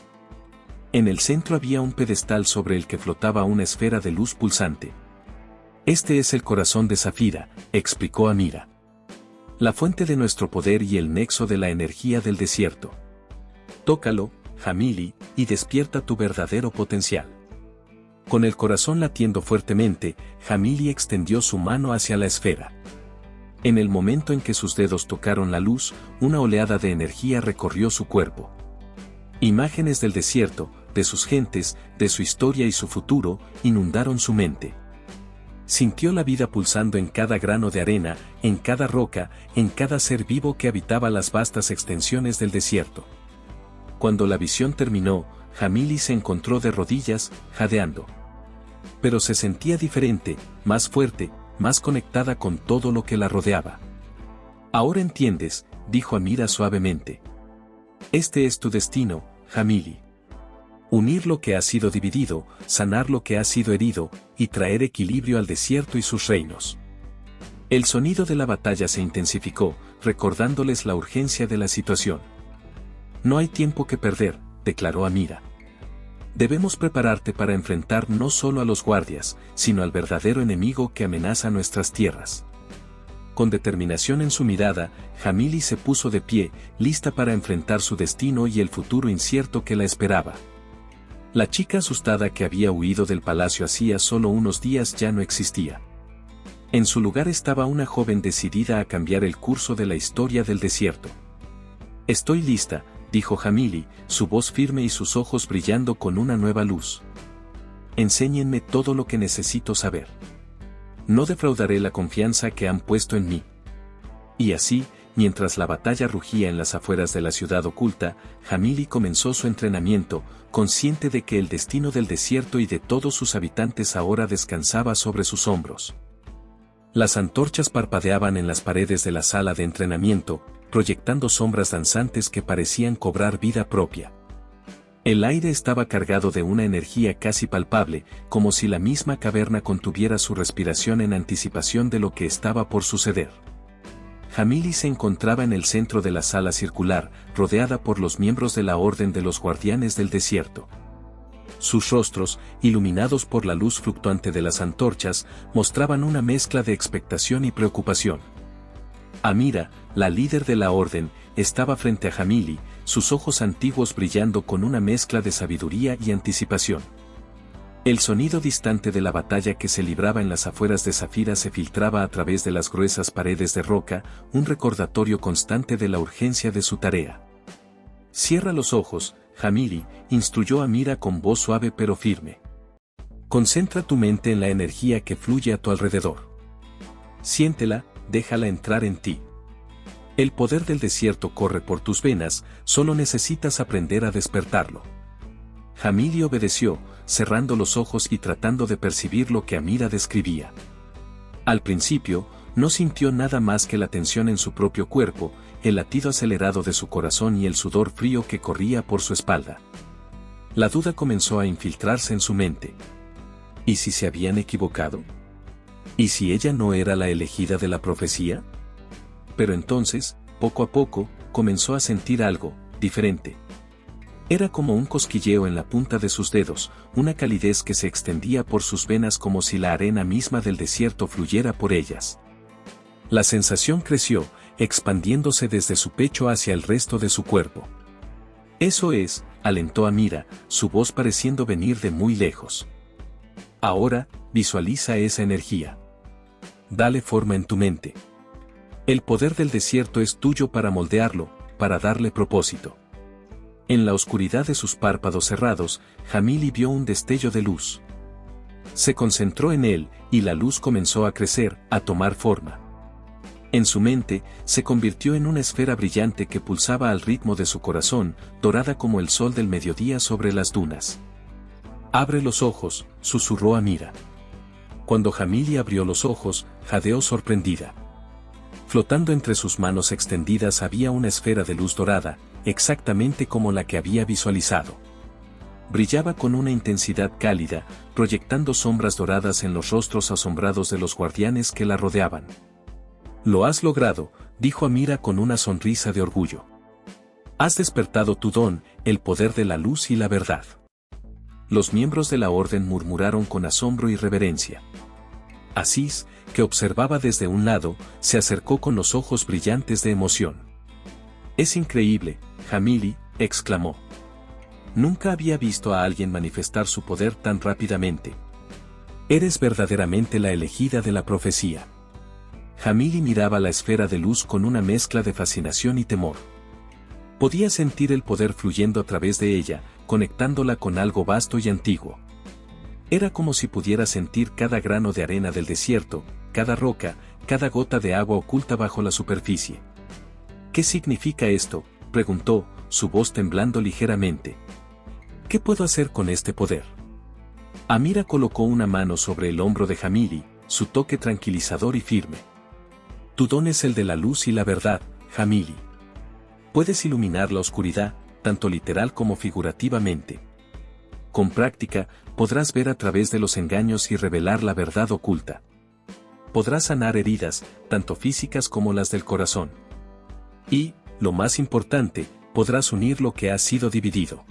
En el centro había un pedestal sobre el que flotaba una esfera de luz pulsante. Este es el corazón de Zafira, explicó Amira. La fuente de nuestro poder y el nexo de la energía del desierto. Tócalo, Jamili, y despierta tu verdadero potencial. Con el corazón latiendo fuertemente, Jamili extendió su mano hacia la esfera. En el momento en que sus dedos tocaron la luz, una oleada de energía recorrió su cuerpo. Imágenes del desierto, de sus gentes, de su historia y su futuro, inundaron su mente. Sintió la vida pulsando en cada grano de arena, en cada roca, en cada ser vivo que habitaba las vastas extensiones del desierto. Cuando la visión terminó, Jamili se encontró de rodillas, jadeando. Pero se sentía diferente, más fuerte, más conectada con todo lo que la rodeaba. Ahora entiendes, dijo Amira suavemente. Este es tu destino, Jamili. Unir lo que ha sido dividido, sanar lo que ha sido herido, y traer equilibrio al desierto y sus reinos. El sonido de la batalla se intensificó, recordándoles la urgencia de la situación. No hay tiempo que perder, declaró Amira. Debemos prepararte para enfrentar no solo a los guardias, sino al verdadero enemigo que amenaza nuestras tierras. Con determinación en su mirada, Jamili se puso de pie, lista para enfrentar su destino y el futuro incierto que la esperaba. La chica asustada que había huido del palacio hacía solo unos días ya no existía. En su lugar estaba una joven decidida a cambiar el curso de la historia del desierto. Estoy lista, dijo Jamili, su voz firme y sus ojos brillando con una nueva luz. Enséñenme todo lo que necesito saber. No defraudaré la confianza que han puesto en mí. Y así, mientras la batalla rugía en las afueras de la ciudad oculta, Jamili comenzó su entrenamiento, consciente de que el destino del desierto y de todos sus habitantes ahora descansaba sobre sus hombros. Las antorchas parpadeaban en las paredes de la sala de entrenamiento, proyectando sombras danzantes que parecían cobrar vida propia. El aire estaba cargado de una energía casi palpable, como si la misma caverna contuviera su respiración en anticipación de lo que estaba por suceder. Jamili se encontraba en el centro de la sala circular, rodeada por los miembros de la Orden de los Guardianes del Desierto. Sus rostros, iluminados por la luz fluctuante de las antorchas, mostraban una mezcla de expectación y preocupación. Amira, la líder de la Orden, estaba frente a Jamili, sus ojos antiguos brillando con una mezcla de sabiduría y anticipación. El sonido distante de la batalla que se libraba en las afueras de Zafira se filtraba a través de las gruesas paredes de roca, un recordatorio constante de la urgencia de su tarea. Cierra los ojos, Jamili, instruyó Amira con voz suave pero firme. Concentra tu mente en la energía que fluye a tu alrededor. Siéntela, déjala entrar en ti. El poder del desierto corre por tus venas, solo necesitas aprender a despertarlo. Jamili obedeció, cerrando los ojos y tratando de percibir lo que Amira describía. Al principio, no sintió nada más que la tensión en su propio cuerpo, el latido acelerado de su corazón y el sudor frío que corría por su espalda. La duda comenzó a infiltrarse en su mente. ¿Y si se habían equivocado? ¿Y si ella no era la elegida de la profecía? Pero entonces, poco a poco, comenzó a sentir algo diferente. Era como un cosquilleo en la punta de sus dedos, una calidez que se extendía por sus venas como si la arena misma del desierto fluyera por ellas. La sensación creció, expandiéndose desde su pecho hacia el resto de su cuerpo. Eso es, alentó Amira, su voz pareciendo venir de muy lejos. Ahora, visualiza esa energía. Dale forma en tu mente. El poder del desierto es tuyo para moldearlo, para darle propósito. En la oscuridad de sus párpados cerrados, Jamili vio un destello de luz. Se concentró en él, y la luz comenzó a crecer, a tomar forma. En su mente, se convirtió en una esfera brillante que pulsaba al ritmo de su corazón, dorada como el sol del mediodía sobre las dunas. Abre los ojos, susurró Amira. Cuando Jamili abrió los ojos, jadeó sorprendida. Flotando entre sus manos extendidas había una esfera de luz dorada, exactamente como la que había visualizado. Brillaba con una intensidad cálida, proyectando sombras doradas en los rostros asombrados de los guardianes que la rodeaban. Lo has logrado, dijo Amira con una sonrisa de orgullo. Has despertado tu don, el poder de la luz y la verdad. Los miembros de la orden murmuraron con asombro y reverencia. Asís, que observaba desde un lado, se acercó con los ojos brillantes de emoción. Es increíble, Jamili, exclamó. Nunca había visto a alguien manifestar su poder tan rápidamente. Eres verdaderamente la elegida de la profecía. Jamili miraba la esfera de luz con una mezcla de fascinación y temor. Podía sentir el poder fluyendo a través de ella, conectándola con algo vasto y antiguo. Era como si pudiera sentir cada grano de arena del desierto, cada roca, cada gota de agua oculta bajo la superficie. ¿Qué significa esto?, preguntó, su voz temblando ligeramente. ¿Qué puedo hacer con este poder? Amira colocó una mano sobre el hombro de Jamili, su toque tranquilizador y firme. Tu don es el de la luz y la verdad, Jamili. Puedes iluminar la oscuridad, tanto literal como figurativamente. Con práctica, podrás ver a través de los engaños y revelar la verdad oculta. Podrás sanar heridas, tanto físicas como las del corazón. Y, lo más importante, podrás unir lo que ha sido dividido.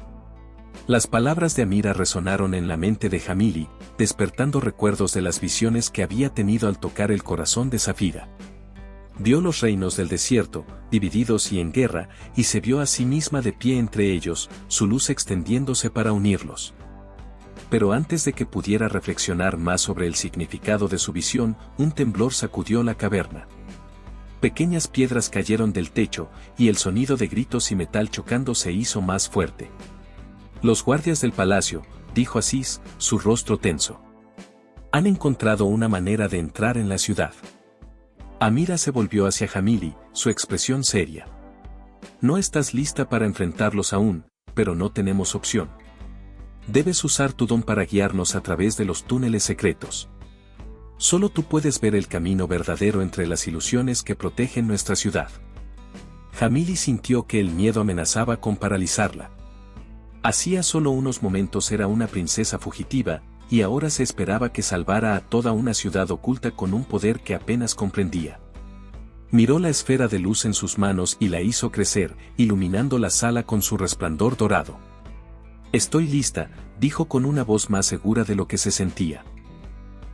Las palabras de Amira resonaron en la mente de Jamili, despertando recuerdos de las visiones que había tenido al tocar el corazón de Safira. Vio los reinos del desierto, divididos y en guerra, y se vio a sí misma de pie entre ellos, su luz extendiéndose para unirlos. Pero antes de que pudiera reflexionar más sobre el significado de su visión, un temblor sacudió la caverna. Pequeñas piedras cayeron del techo, y el sonido de gritos y metal chocando se hizo más fuerte. Los guardias del palacio, dijo Aziz, su rostro tenso. Han encontrado una manera de entrar en la ciudad. Amira se volvió hacia Jamili, su expresión seria. No estás lista para enfrentarlos aún, pero no tenemos opción. Debes usar tu don para guiarnos a través de los túneles secretos. Solo tú puedes ver el camino verdadero entre las ilusiones que protegen nuestra ciudad. Jamili sintió que el miedo amenazaba con paralizarla. Hacía solo unos momentos era una princesa fugitiva, y ahora se esperaba que salvara a toda una ciudad oculta con un poder que apenas comprendía. Miró la esfera de luz en sus manos y la hizo crecer, iluminando la sala con su resplandor dorado. Estoy lista, dijo con una voz más segura de lo que se sentía.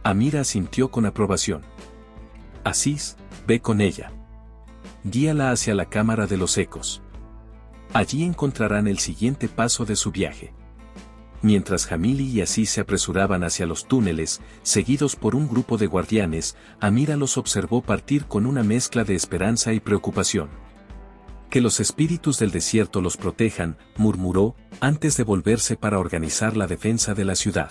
Amira asintió con aprobación. Aziz, ve con ella. Guíala hacia la cámara de los ecos. Allí encontrarán el siguiente paso de su viaje. Mientras Jamili y Aziz se apresuraban hacia los túneles, seguidos por un grupo de guardianes, Amira los observó partir con una mezcla de esperanza y preocupación. Que los espíritus del desierto los protejan, murmuró, antes de volverse para organizar la defensa de la ciudad.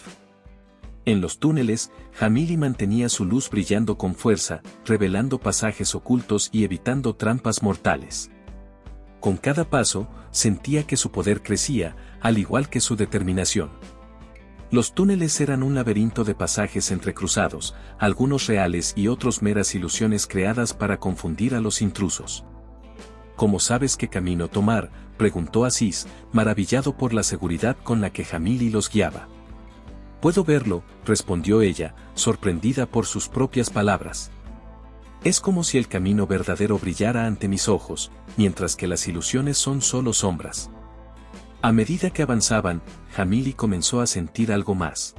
En los túneles, Jamili mantenía su luz brillando con fuerza, revelando pasajes ocultos y evitando trampas mortales. Con cada paso, sentía que su poder crecía, al igual que su determinación. Los túneles eran un laberinto de pasajes entrecruzados, algunos reales y otros meras ilusiones creadas para confundir a los intrusos. ¿Cómo sabes qué camino tomar?, preguntó Aziz, maravillado por la seguridad con la que Jamili los guiaba. Puedo verlo, respondió ella, sorprendida por sus propias palabras. Es como si el camino verdadero brillara ante mis ojos, mientras que las ilusiones son solo sombras. A medida que avanzaban, Jamili comenzó a sentir algo más.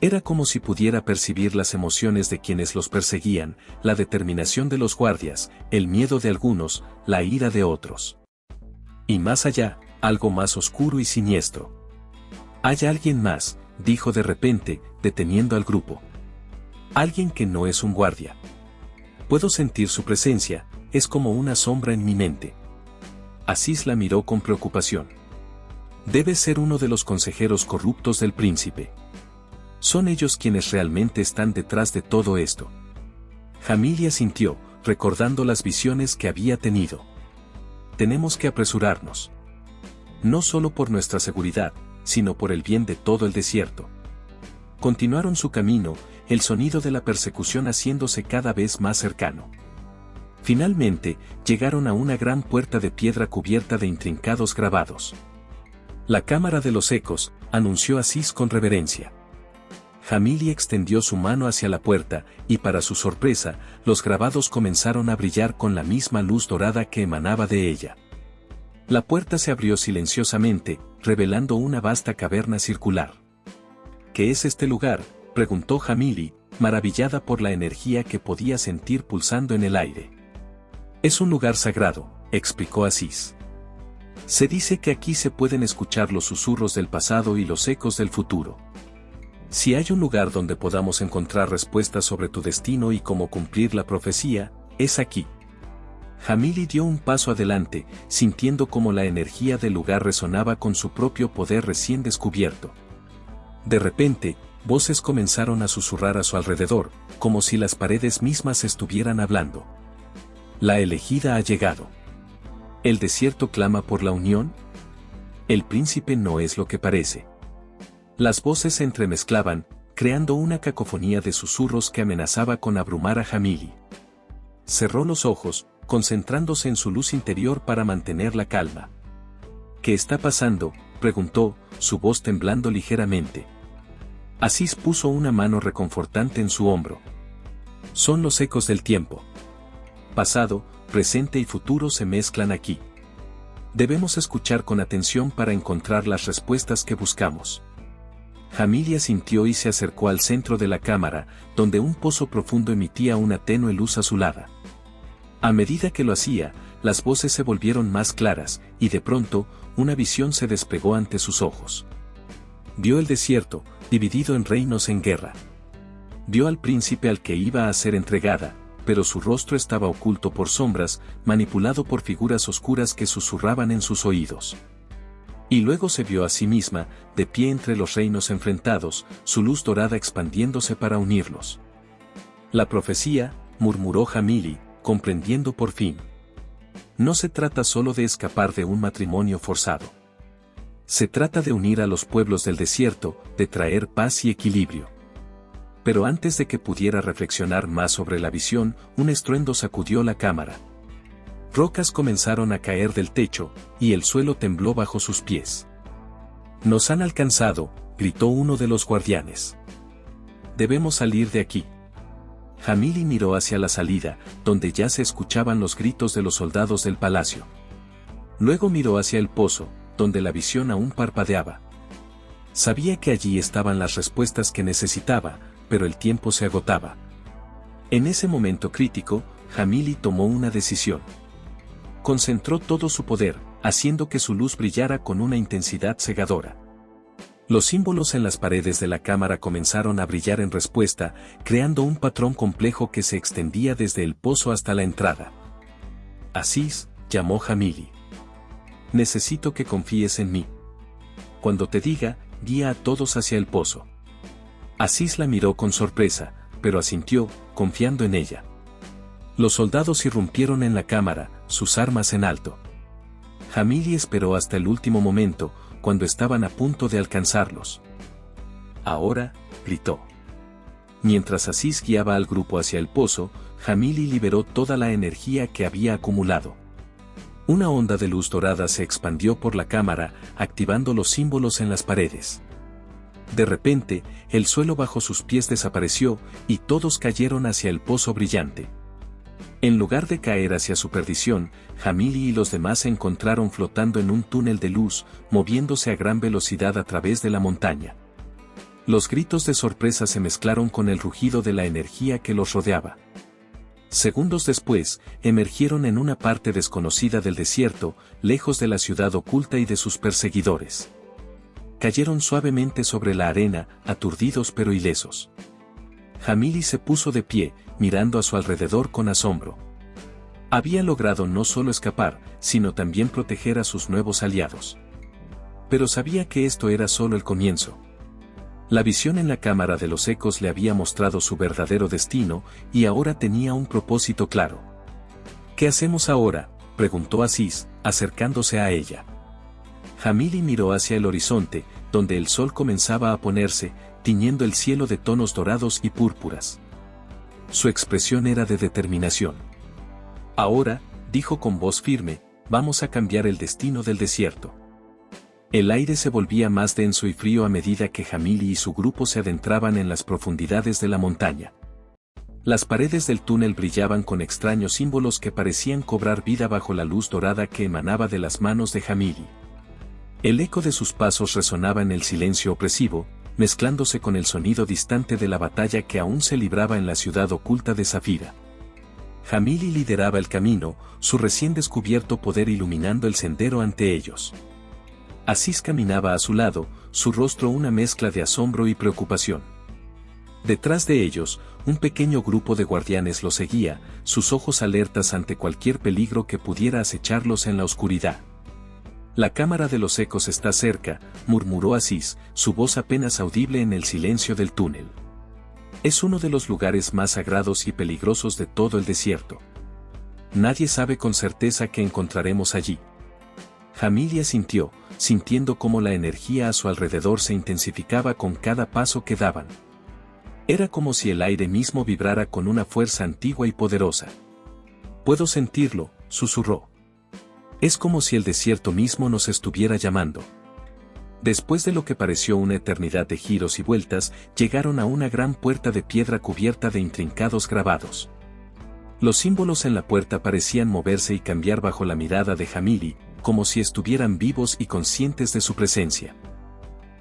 Era como si pudiera percibir las emociones de quienes los perseguían, la determinación de los guardias, el miedo de algunos, la ira de otros. Y más allá, algo más oscuro y siniestro. Hay alguien más, dijo de repente, deteniendo al grupo. Alguien que no es un guardia. Puedo sentir su presencia, es como una sombra en mi mente. Aziz la miró con preocupación. Debe ser uno de los consejeros corruptos del príncipe. Son ellos quienes realmente están detrás de todo esto. Jamili asintió, recordando las visiones que había tenido. Tenemos que apresurarnos. No solo por nuestra seguridad, sino por el bien de todo el desierto. Continuaron su camino, el sonido de la persecución haciéndose cada vez más cercano. Finalmente, llegaron a una gran puerta de piedra cubierta de intrincados grabados. La cámara de los ecos, anunció Aziz con reverencia. Jamili extendió su mano hacia la puerta, y para su sorpresa, los grabados comenzaron a brillar con la misma luz dorada que emanaba de ella. La puerta se abrió silenciosamente, revelando una vasta caverna circular. ¿Qué es este lugar?, preguntó Jamili, maravillada por la energía que podía sentir pulsando en el aire. Es un lugar sagrado, explicó Aziz. Se dice que aquí se pueden escuchar los susurros del pasado y los ecos del futuro. Si hay un lugar donde podamos encontrar respuestas sobre tu destino y cómo cumplir la profecía, es aquí. Jamili dio un paso adelante, sintiendo cómo la energía del lugar resonaba con su propio poder recién descubierto. De repente, Voces comenzaron a susurrar a su alrededor, como si las paredes mismas estuvieran hablando. La elegida ha llegado. ¿El desierto clama por la unión? El príncipe no es lo que parece. Las voces se entremezclaban, creando una cacofonía de susurros que amenazaba con abrumar a Jamili. Cerró los ojos, concentrándose en su luz interior para mantener la calma. ¿Qué está pasando?, preguntó, su voz temblando ligeramente. Asís puso una mano reconfortante en su hombro. Son los ecos del tiempo. Pasado, presente y futuro se mezclan aquí. Debemos escuchar con atención para encontrar las respuestas que buscamos. Jamili asintió y se acercó al centro de la cámara, donde un pozo profundo emitía una tenue luz azulada. A medida que lo hacía, las voces se volvieron más claras, y de pronto, una visión se desplegó ante sus ojos. Vio el desierto, dividido en reinos en guerra. Vio al príncipe al que iba a ser entregada, pero su rostro estaba oculto por sombras, manipulado por figuras oscuras que susurraban en sus oídos. Y luego se vio a sí misma, de pie entre los reinos enfrentados, su luz dorada expandiéndose para unirlos. La profecía, murmuró Jamili, comprendiendo por fin. No se trata solo de escapar de un matrimonio forzado. Se trata de unir a los pueblos del desierto, de traer paz y equilibrio. Pero antes de que pudiera reflexionar más sobre la visión, un estruendo sacudió la cámara. Rocas comenzaron a caer del techo, y el suelo tembló bajo sus pies. «Nos han alcanzado», gritó uno de los guardianes. «Debemos salir de aquí». Jamili miró hacia la salida, donde ya se escuchaban los gritos de los soldados del palacio. Luego miró hacia el pozo, donde la visión aún parpadeaba. Sabía que allí estaban las respuestas que necesitaba, pero el tiempo se agotaba. En ese momento crítico, Jamili tomó una decisión. Concentró todo su poder, haciendo que su luz brillara con una intensidad cegadora. Los símbolos en las paredes de la cámara comenzaron a brillar en respuesta, creando un patrón complejo que se extendía desde el pozo hasta la entrada. «Asís», llamó Jamili. «Necesito que confíes en mí. Cuando te diga, guía a todos hacia el pozo». Asís la miró con sorpresa, pero asintió, confiando en ella. Los soldados irrumpieron en la cámara, sus armas en alto. Jamili esperó hasta el último momento, cuando estaban a punto de alcanzarlos. «Ahora», gritó. Mientras Asís guiaba al grupo hacia el pozo, Jamili liberó toda la energía que había acumulado. Una onda de luz dorada se expandió por la cámara, activando los símbolos en las paredes. De repente, el suelo bajo sus pies desapareció, y todos cayeron hacia el pozo brillante. En lugar de caer hacia su perdición, Jamili y los demás se encontraron flotando en un túnel de luz, moviéndose a gran velocidad a través de la montaña. Los gritos de sorpresa se mezclaron con el rugido de la energía que los rodeaba. Segundos después, emergieron en una parte desconocida del desierto, lejos de la ciudad oculta y de sus perseguidores. Cayeron suavemente sobre la arena, aturdidos pero ilesos. Jamili se puso de pie, mirando a su alrededor con asombro. Había logrado no solo escapar, sino también proteger a sus nuevos aliados. Pero sabía que esto era solo el comienzo. La visión en la cámara de los ecos le había mostrado su verdadero destino, y ahora tenía un propósito claro. «¿Qué hacemos ahora?», preguntó Asís, acercándose a ella. Jamili miró hacia el horizonte, donde el sol comenzaba a ponerse, tiñendo el cielo de tonos dorados y púrpuras. Su expresión era de determinación. «Ahora», dijo con voz firme, «vamos a cambiar el destino del desierto». El aire se volvía más denso y frío a medida que Jamili y su grupo se adentraban en las profundidades de la montaña. Las paredes del túnel brillaban con extraños símbolos que parecían cobrar vida bajo la luz dorada que emanaba de las manos de Jamili. El eco de sus pasos resonaba en el silencio opresivo, mezclándose con el sonido distante de la batalla que aún se libraba en la ciudad oculta de Zafira. Jamili lideraba el camino, su recién descubierto poder iluminando el sendero ante ellos. Asís caminaba a su lado, su rostro una mezcla de asombro y preocupación. Detrás de ellos, un pequeño grupo de guardianes los seguía, sus ojos alertas ante cualquier peligro que pudiera acecharlos en la oscuridad. La cámara de los ecos está cerca, murmuró Asís, su voz apenas audible en el silencio del túnel. Es uno de los lugares más sagrados y peligrosos de todo el desierto. Nadie sabe con certeza qué encontraremos allí. Jamili asintió, sintiendo cómo la energía a su alrededor se intensificaba con cada paso que daban. Era como si el aire mismo vibrara con una fuerza antigua y poderosa. «Puedo sentirlo», susurró. «Es como si el desierto mismo nos estuviera llamando». Después de lo que pareció una eternidad de giros y vueltas, llegaron a una gran puerta de piedra cubierta de intrincados grabados. Los símbolos en la puerta parecían moverse y cambiar bajo la mirada de Jamili, como si estuvieran vivos y conscientes de su presencia.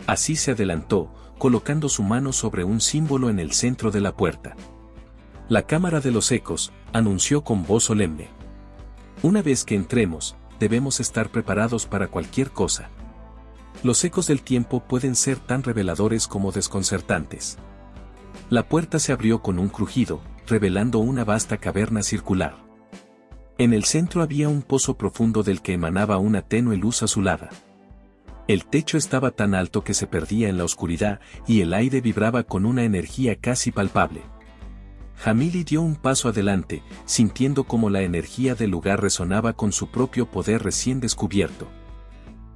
Así se adelantó, colocando su mano sobre un símbolo en el centro de la puerta. «La cámara de los ecos», anunció con voz solemne. «Una vez que entremos, debemos estar preparados para cualquier cosa. Los ecos del tiempo pueden ser tan reveladores como desconcertantes». La puerta se abrió con un crujido, revelando una vasta caverna circular. En el centro había un pozo profundo del que emanaba una tenue luz azulada. El techo estaba tan alto que se perdía en la oscuridad y el aire vibraba con una energía casi palpable. Jamili dio un paso adelante, sintiendo cómo la energía del lugar resonaba con su propio poder recién descubierto.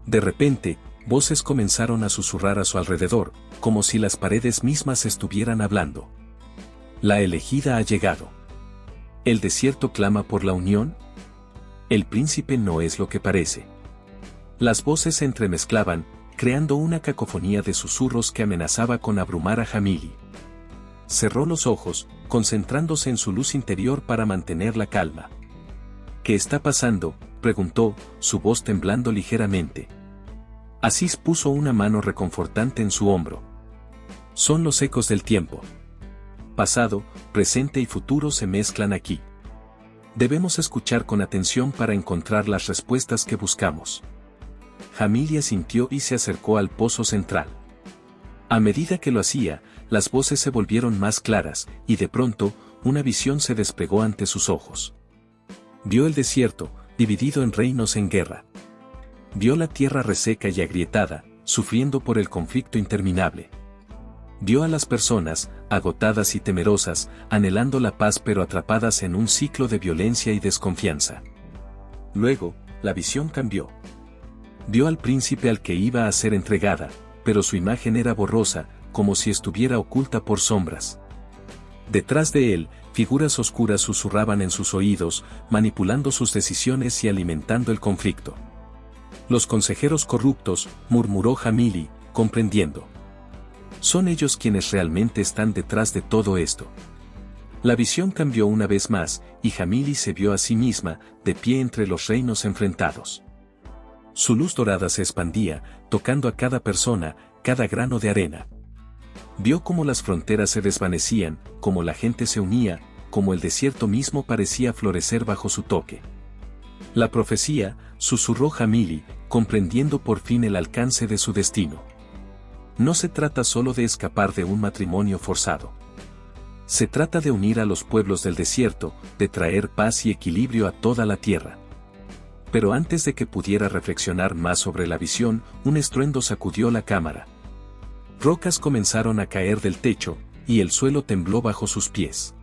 De repente, voces comenzaron a susurrar a su alrededor, como si las paredes mismas estuvieran hablando. «La elegida ha llegado. ¿El desierto clama por la unión? El príncipe no es lo que parece». Las voces se entremezclaban, creando una cacofonía de susurros que amenazaba con abrumar a Jamili. Cerró los ojos, concentrándose en su luz interior para mantener la calma. «¿Qué está pasando?», preguntó, su voz temblando ligeramente. Asís puso una mano reconfortante en su hombro. «Son los ecos del tiempo. Pasado, presente y futuro se mezclan aquí. Debemos escuchar con atención para encontrar las respuestas que buscamos». Jamili asintió y se acercó al pozo central. A medida que lo hacía, las voces se volvieron más claras, y de pronto, una visión se desplegó ante sus ojos. Vio el desierto, dividido en reinos en guerra. Vio la tierra reseca y agrietada, sufriendo por el conflicto interminable. Vio a las personas, agotadas y temerosas, anhelando la paz pero atrapadas en un ciclo de violencia y desconfianza. Luego, la visión cambió. Vio al príncipe al que iba a ser entregada, pero su imagen era borrosa, como si estuviera oculta por sombras. Detrás de él, figuras oscuras susurraban en sus oídos, manipulando sus decisiones y alimentando el conflicto. «Los consejeros corruptos», murmuró Jamili, comprendiendo. «Son ellos quienes realmente están detrás de todo esto». La visión cambió una vez más, y Jamili se vio a sí misma, de pie entre los reinos enfrentados. Su luz dorada se expandía, tocando a cada persona, cada grano de arena. Vio cómo las fronteras se desvanecían, cómo la gente se unía, cómo el desierto mismo parecía florecer bajo su toque. «La profecía», susurró Jamili, comprendiendo por fin el alcance de su destino. «No se trata solo de escapar de un matrimonio forzado. Se trata de unir a los pueblos del desierto, de traer paz y equilibrio a toda la tierra». Pero antes de que pudiera reflexionar más sobre la visión, un estruendo sacudió la cámara. Rocas comenzaron a caer del techo, y el suelo tembló bajo sus pies.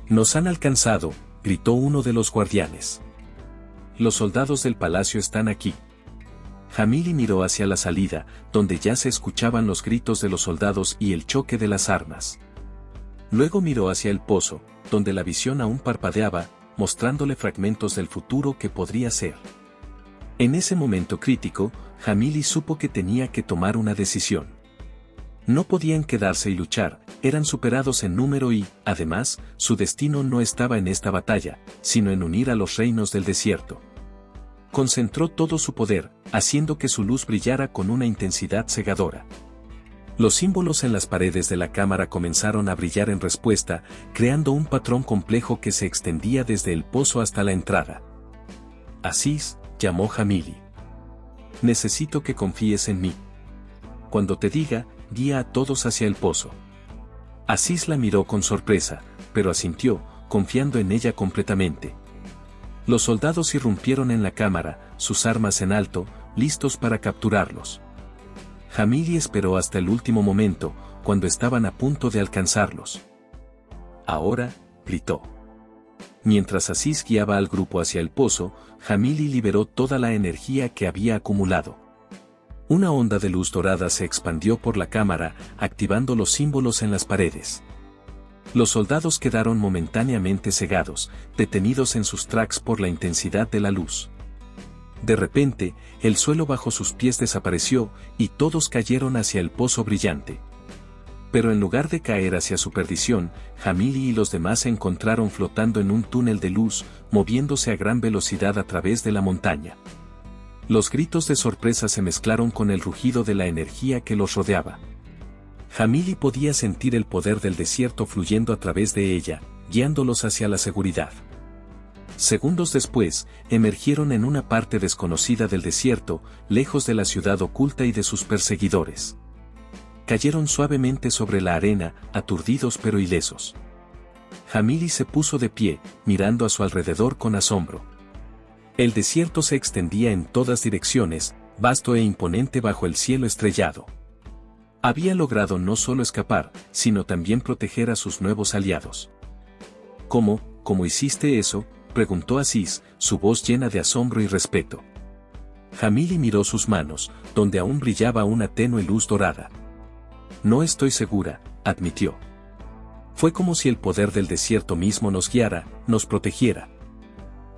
«Nos han alcanzado», gritó uno de los guardianes. «Los soldados del palacio están aquí». Jamili miró hacia la salida, donde ya se escuchaban los gritos de los soldados y el choque de las armas. Luego miró hacia el pozo, donde la visión aún parpadeaba, mostrándole fragmentos del futuro que podría ser. En ese momento crítico, Jamili supo que tenía que tomar una decisión. No podían quedarse y luchar, eran superados en número y, además, su destino no estaba en esta batalla, sino en unir a los reinos del desierto. Concentró todo su poder, haciendo que su luz brillara con una intensidad cegadora. Los símbolos en las paredes de la cámara comenzaron a brillar en respuesta, creando un patrón complejo que se extendía desde el pozo hasta la entrada. «Asís», llamó Jamili. «Necesito que confíes en mí. Cuando te diga, guía a todos hacia el pozo». Asís la miró con sorpresa, pero asintió, confiando en ella completamente. Los soldados irrumpieron en la cámara, sus armas en alto, listos para capturarlos. Jamili esperó hasta el último momento, cuando estaban a punto de alcanzarlos. «Ahora», gritó. Mientras Aziz guiaba al grupo hacia el pozo, Jamili liberó toda la energía que había acumulado. Una onda de luz dorada se expandió por la cámara, activando los símbolos en las paredes. Los soldados quedaron momentáneamente cegados, detenidos en sus tracks por la intensidad de la luz. De repente, el suelo bajo sus pies desapareció, y todos cayeron hacia el pozo brillante. Pero en lugar de caer hacia su perdición, Jamili y los demás se encontraron flotando en un túnel de luz, moviéndose a gran velocidad a través de la montaña. Los gritos de sorpresa se mezclaron con el rugido de la energía que los rodeaba. Jamili podía sentir el poder del desierto fluyendo a través de ella, guiándolos hacia la seguridad. Segundos después, emergieron en una parte desconocida del desierto, lejos de la ciudad oculta y de sus perseguidores. Cayeron suavemente sobre la arena, aturdidos pero ilesos. Jamili se puso de pie, mirando a su alrededor con asombro. El desierto se extendía en todas direcciones, vasto e imponente bajo el cielo estrellado. Había logrado no solo escapar, sino también proteger a sus nuevos aliados. ¿Cómo hiciste eso?, preguntó Aziz, su voz llena de asombro y respeto. Jamili miró sus manos, donde aún brillaba una tenue luz dorada. «No estoy segura», admitió. «Fue como si el poder del desierto mismo nos guiara, nos protegiera».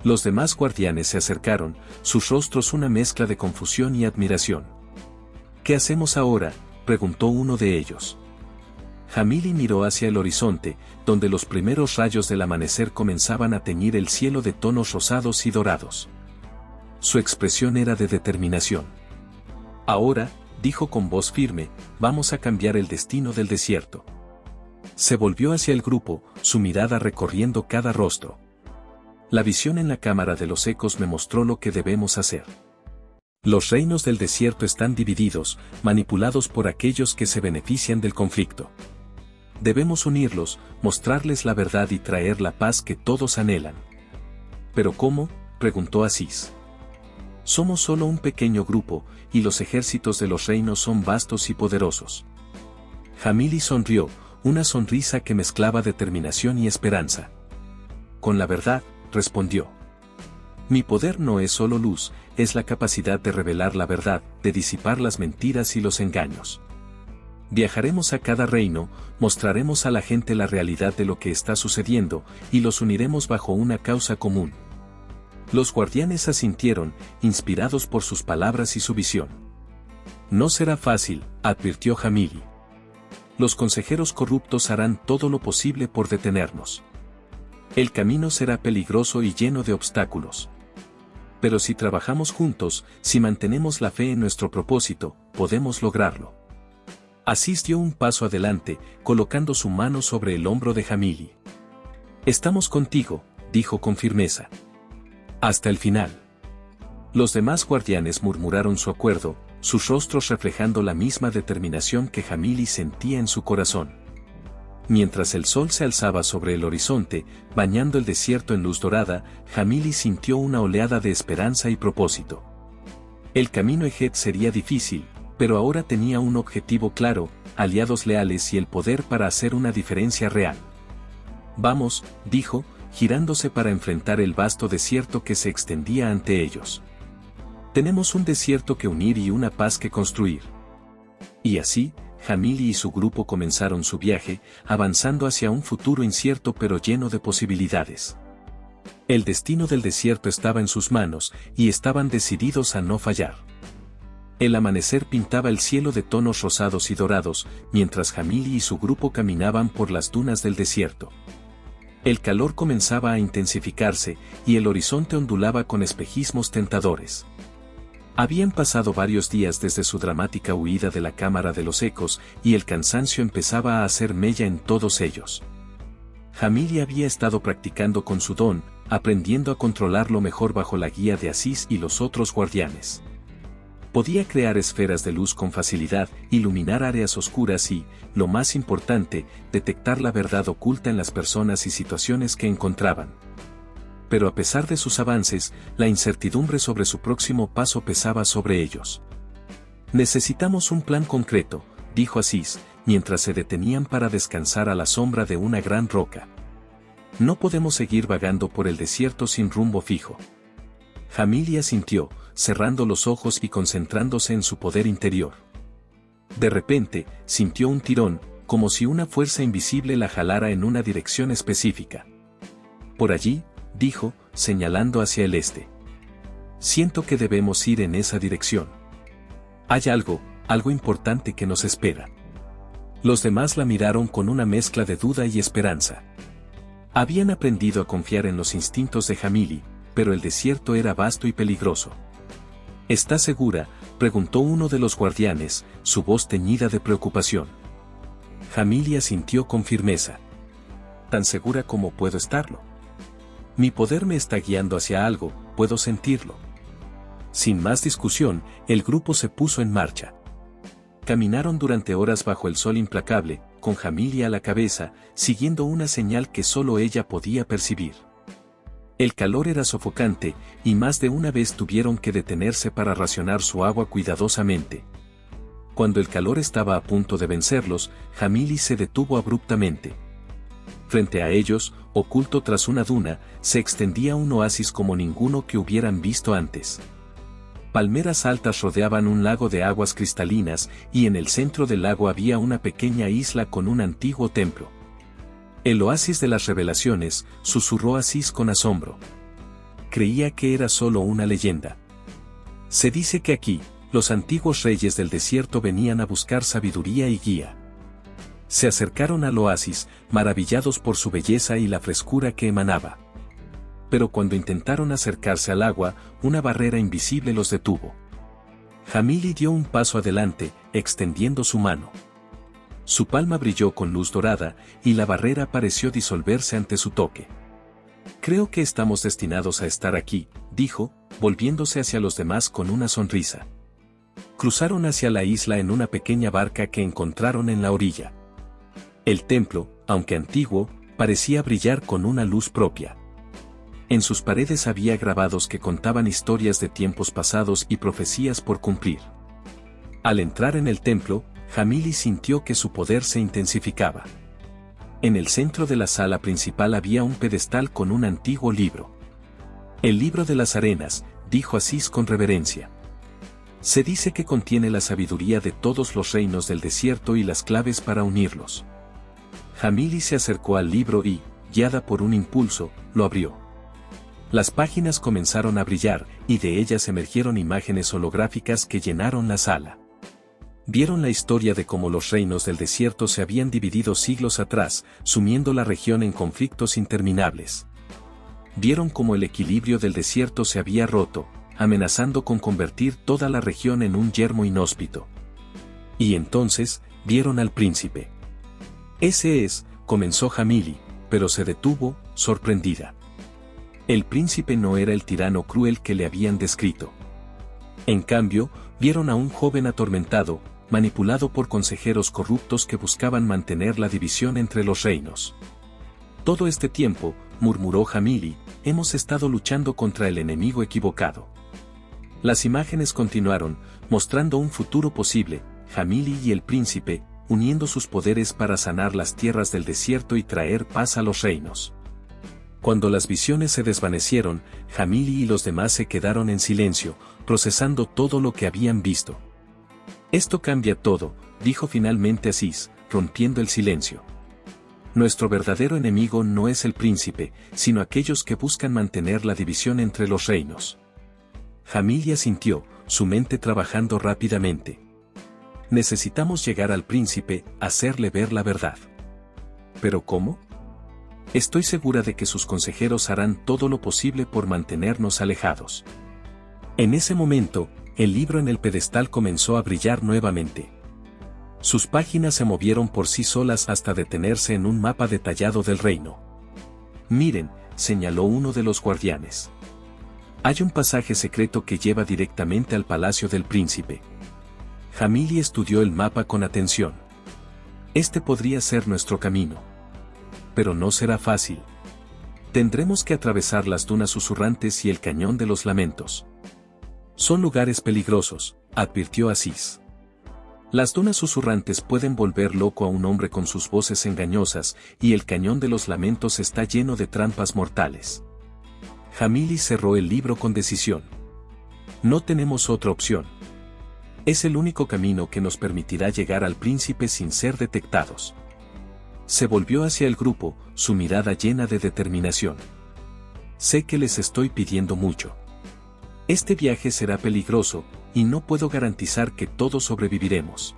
Los demás guardianes se acercaron, sus rostros una mezcla de confusión y admiración. «¿Qué hacemos ahora?», preguntó uno de ellos. Jamili miró hacia el horizonte, donde los primeros rayos del amanecer comenzaban a teñir el cielo de tonos rosados y dorados. Su expresión era de determinación. «Ahora», dijo con voz firme, «vamos a cambiar el destino del desierto». Se volvió hacia el grupo, su mirada recorriendo cada rostro. «La visión en la cámara de los ecos me mostró lo que debemos hacer. Los reinos del desierto están divididos, manipulados por aquellos que se benefician del conflicto. Debemos unirlos, mostrarles la verdad y traer la paz que todos anhelan». «¿Pero cómo?», preguntó Aziz. «Somos solo un pequeño grupo, y los ejércitos de los reinos son vastos y poderosos». Jamili sonrió, una sonrisa que mezclaba determinación y esperanza. «Con la verdad», respondió. «Mi poder no es solo luz, es la capacidad de revelar la verdad, de disipar las mentiras y los engaños. Viajaremos a cada reino, mostraremos a la gente la realidad de lo que está sucediendo, y los uniremos bajo una causa común». Los guardianes asintieron, inspirados por sus palabras y su visión. «No será fácil», advirtió Jamili. «Los consejeros corruptos harán todo lo posible por detenernos. El camino será peligroso y lleno de obstáculos. Pero si trabajamos juntos, si mantenemos la fe en nuestro propósito, podemos lograrlo». Aziz dio un paso adelante, colocando su mano sobre el hombro de Jamili. «Estamos contigo», dijo con firmeza. «Hasta el final». Los demás guardianes murmuraron su acuerdo, sus rostros reflejando la misma determinación que Jamili sentía en su corazón. Mientras el sol se alzaba sobre el horizonte, bañando el desierto en luz dorada, Jamili sintió una oleada de esperanza y propósito. El camino Ejet sería difícil, pero ahora tenía un objetivo claro, aliados leales y el poder para hacer una diferencia real. «Vamos», dijo, girándose para enfrentar el vasto desierto que se extendía ante ellos. «Tenemos un desierto que unir y una paz que construir». Y así, Jamili y su grupo comenzaron su viaje, avanzando hacia un futuro incierto pero lleno de posibilidades. El destino del desierto estaba en sus manos, y estaban decididos a no fallar. El amanecer pintaba el cielo de tonos rosados y dorados, mientras Jamili y su grupo caminaban por las dunas del desierto. El calor comenzaba a intensificarse, y el horizonte ondulaba con espejismos tentadores. Habían pasado varios días desde su dramática huida de la Cámara de los Ecos, y el cansancio empezaba a hacer mella en todos ellos. Jamili había estado practicando con su don, aprendiendo a controlarlo mejor bajo la guía de Aziz y los otros guardianes. Podía crear esferas de luz con facilidad, iluminar áreas oscuras y, lo más importante, detectar la verdad oculta en las personas y situaciones que encontraban. Pero a pesar de sus avances, la incertidumbre sobre su próximo paso pesaba sobre ellos. Necesitamos un plan concreto, dijo Aziz, mientras se detenían para descansar a la sombra de una gran roca. No podemos seguir vagando por el desierto sin rumbo fijo. Jamil asintió, cerrando los ojos y concentrándose en su poder interior. De repente, sintió un tirón, como si una fuerza invisible la jalara en una dirección específica. Por allí, dijo, señalando hacia el este. Siento que debemos ir en esa dirección. Hay algo importante que nos espera. Los demás la miraron con una mezcla de duda y esperanza. Habían aprendido a confiar en los instintos de Jamil, pero el desierto era vasto y peligroso. ¿Estás segura?, preguntó uno de los guardianes, su voz teñida de preocupación. Jamil asintió con firmeza. Tan segura como puedo estarlo. Mi poder me está guiando hacia algo, puedo sentirlo. Sin más discusión, el grupo se puso en marcha. Caminaron durante horas bajo el sol implacable, con Jamil a la cabeza, siguiendo una señal que solo ella podía percibir. El calor era sofocante, y más de una vez tuvieron que detenerse para racionar su agua cuidadosamente. Cuando el calor estaba a punto de vencerlos, Jamil se detuvo abruptamente. Frente a ellos, oculto tras una duna, se extendía un oasis como ninguno que hubieran visto antes. Palmeras altas rodeaban un lago de aguas cristalinas, y en el centro del lago había una pequeña isla con un antiguo templo. El oasis de las revelaciones, susurró Aziz con asombro. Creía que era solo una leyenda. Se dice que aquí, los antiguos reyes del desierto venían a buscar sabiduría y guía. Se acercaron al oasis, maravillados por su belleza y la frescura que emanaba. Pero cuando intentaron acercarse al agua, una barrera invisible los detuvo. Jamil dio un paso adelante, extendiendo su mano. Su palma brilló con luz dorada, y la barrera pareció disolverse ante su toque. Creo que estamos destinados a estar aquí, dijo, volviéndose hacia los demás con una sonrisa. Cruzaron hacia la isla en una pequeña barca que encontraron en la orilla. El templo, aunque antiguo, parecía brillar con una luz propia. En sus paredes había grabados que contaban historias de tiempos pasados y profecías por cumplir. Al entrar en el templo, Jamil sintió que su poder se intensificaba. En el centro de la sala principal había un pedestal con un antiguo libro. El libro de las arenas, dijo Aziz con reverencia. Se dice que contiene la sabiduría de todos los reinos del desierto y las claves para unirlos. Jamil se acercó al libro y, guiada por un impulso, lo abrió. Las páginas comenzaron a brillar, y de ellas emergieron imágenes holográficas que llenaron la sala. Vieron la historia de cómo los reinos del desierto se habían dividido siglos atrás, sumiendo la región en conflictos interminables. Vieron cómo el equilibrio del desierto se había roto, amenazando con convertir toda la región en un yermo inhóspito. Y entonces, vieron al príncipe. Ese es, comenzó Jamil, pero se detuvo, sorprendida. El príncipe no era el tirano cruel que le habían descrito. En cambio, vieron a un joven atormentado, manipulado por consejeros corruptos que buscaban mantener la división entre los reinos. Todo este tiempo, murmuró Jamil, hemos estado luchando contra el enemigo equivocado. Las imágenes continuaron, mostrando un futuro posible, Jamil y el príncipe, uniendo sus poderes para sanar las tierras del desierto y traer paz a los reinos. Cuando las visiones se desvanecieron, Jamil y los demás se quedaron en silencio, procesando todo lo que habían visto. Esto cambia todo, dijo finalmente Aziz, rompiendo el silencio. Nuestro verdadero enemigo no es el príncipe, sino aquellos que buscan mantener la división entre los reinos. Jamil asintió, su mente trabajando rápidamente. Necesitamos llegar al príncipe, hacerle ver la verdad. ¿Pero cómo? Estoy segura de que sus consejeros harán todo lo posible por mantenernos alejados. En ese momento, el libro en el pedestal comenzó a brillar nuevamente. Sus páginas se movieron por sí solas hasta detenerse en un mapa detallado del reino. Miren, señaló uno de los guardianes. Hay un pasaje secreto que lleva directamente al palacio del príncipe. Jamil estudió el mapa con atención. Este podría ser nuestro camino. Pero no será fácil. Tendremos que atravesar las dunas susurrantes y el cañón de los lamentos. Son lugares peligrosos, advirtió Aziz. Las dunas susurrantes pueden volver loco a un hombre con sus voces engañosas, y el cañón de los lamentos está lleno de trampas mortales. Jamili cerró el libro con decisión. No tenemos otra opción. Es el único camino que nos permitirá llegar al príncipe sin ser detectados. Se volvió hacia el grupo, su mirada llena de determinación. Sé que les estoy pidiendo mucho. Este viaje será peligroso, y no puedo garantizar que todos sobreviviremos.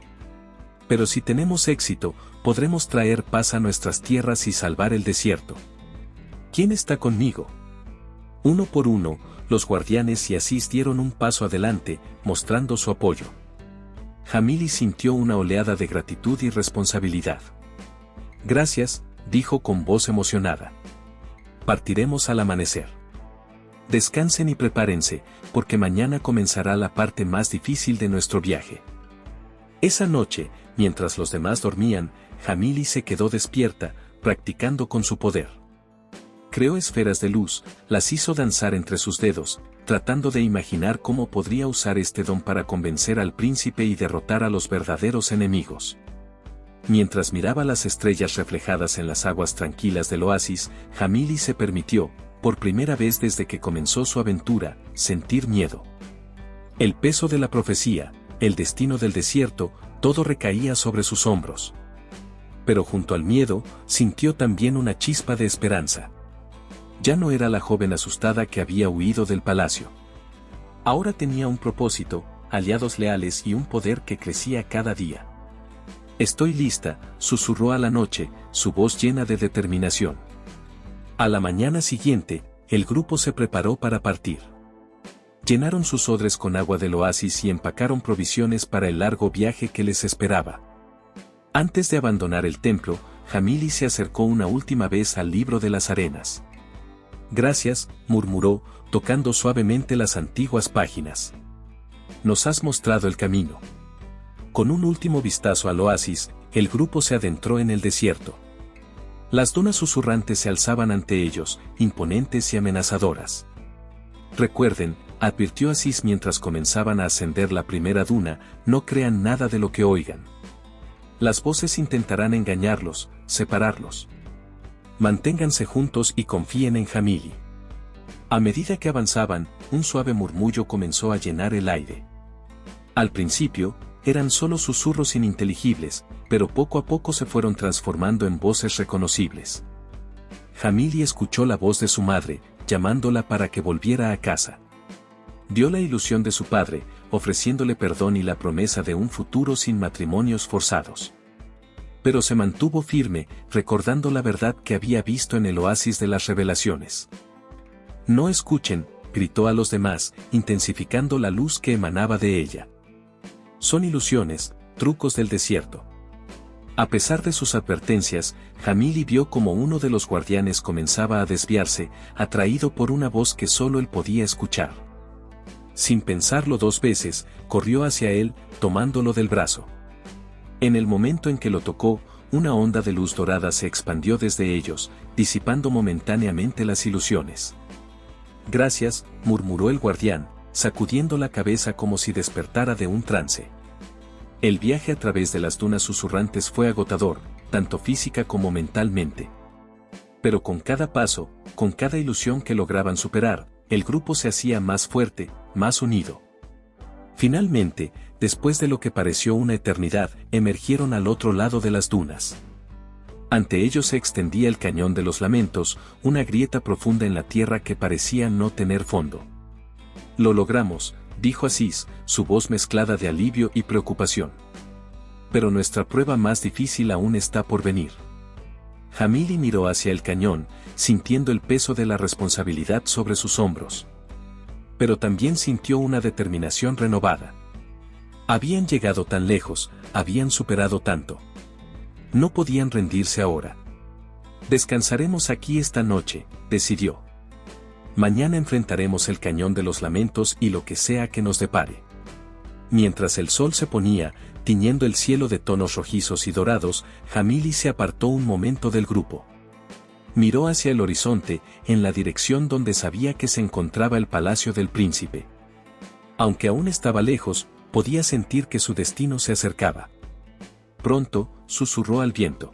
Pero si tenemos éxito, podremos traer paz a nuestras tierras y salvar el desierto. ¿Quién está conmigo? Uno por uno, los guardianes y Aziz dieron un paso adelante, mostrando su apoyo. Jamili sintió una oleada de gratitud y responsabilidad. Gracias, dijo con voz emocionada. Partiremos al amanecer. Descansen y prepárense, porque mañana comenzará la parte más difícil de nuestro viaje. Esa noche, mientras los demás dormían, Jamili se quedó despierta, practicando con su poder. Creó esferas de luz, las hizo danzar entre sus dedos, tratando de imaginar cómo podría usar este don para convencer al príncipe y derrotar a los verdaderos enemigos. Mientras miraba las estrellas reflejadas en las aguas tranquilas del oasis, Jamili se permitió, por primera vez desde que comenzó su aventura, sentir miedo. El peso de la profecía, el destino del desierto, todo recaía sobre sus hombros. Pero junto al miedo, sintió también una chispa de esperanza. Ya no era la joven asustada que había huido del palacio. Ahora tenía un propósito, aliados leales y un poder que crecía cada día. Estoy lista, susurró a la noche, su voz llena de determinación. A la mañana siguiente, el grupo se preparó para partir. Llenaron sus odres con agua del oasis y empacaron provisiones para el largo viaje que les esperaba. Antes de abandonar el templo, Jamili se acercó una última vez al libro de las arenas. Gracias, murmuró, tocando suavemente las antiguas páginas. Nos has mostrado el camino. Con un último vistazo al oasis, el grupo se adentró en el desierto. Las dunas susurrantes se alzaban ante ellos, imponentes y amenazadoras. Recuerden, advirtió Aziz mientras comenzaban a ascender la primera duna, no crean nada de lo que oigan. Las voces intentarán engañarlos, separarlos. Manténganse juntos y confíen en Jamili. A medida que avanzaban, un suave murmullo comenzó a llenar el aire. Al principio, eran solo susurros ininteligibles, pero poco a poco se fueron transformando en voces reconocibles. Jamili escuchó la voz de su madre, llamándola para que volviera a casa. Vio la ilusión de su padre, ofreciéndole perdón y la promesa de un futuro sin matrimonios forzados. Pero se mantuvo firme, recordando la verdad que había visto en el oasis de las revelaciones. No escuchen, gritó a los demás, intensificando la luz que emanaba de ella. Son ilusiones, trucos del desierto. A pesar de sus advertencias, Jamili vio como uno de los guardianes comenzaba a desviarse, atraído por una voz que solo él podía escuchar. Sin pensarlo dos veces, corrió hacia él, tomándolo del brazo. En el momento en que lo tocó, una onda de luz dorada se expandió desde ellos, disipando momentáneamente las ilusiones. Gracias, murmuró el guardián, sacudiendo la cabeza como si despertara de un trance. El viaje a través de las dunas susurrantes fue agotador, tanto física como mentalmente. Pero con cada paso, con cada ilusión que lograban superar, el grupo se hacía más fuerte, más unido. Finalmente, después de lo que pareció una eternidad, emergieron al otro lado de las dunas. Ante ellos se extendía el cañón de los lamentos, una grieta profunda en la tierra que parecía no tener fondo. Lo logramos, dijo Aziz, su voz mezclada de alivio y preocupación. Pero nuestra prueba más difícil aún está por venir. Jamili miró hacia el cañón, sintiendo el peso de la responsabilidad sobre sus hombros. Pero también sintió una determinación renovada. Habían llegado tan lejos, habían superado tanto. No podían rendirse ahora. Descansaremos aquí esta noche, decidió. Mañana enfrentaremos el cañón de los lamentos y lo que sea que nos depare. Mientras el sol se ponía, tiñendo el cielo de tonos rojizos y dorados, Jamili se apartó un momento del grupo. Miró hacia el horizonte, en la dirección donde sabía que se encontraba el palacio del príncipe. Aunque aún estaba lejos, podía sentir que su destino se acercaba. Pronto, susurró al viento.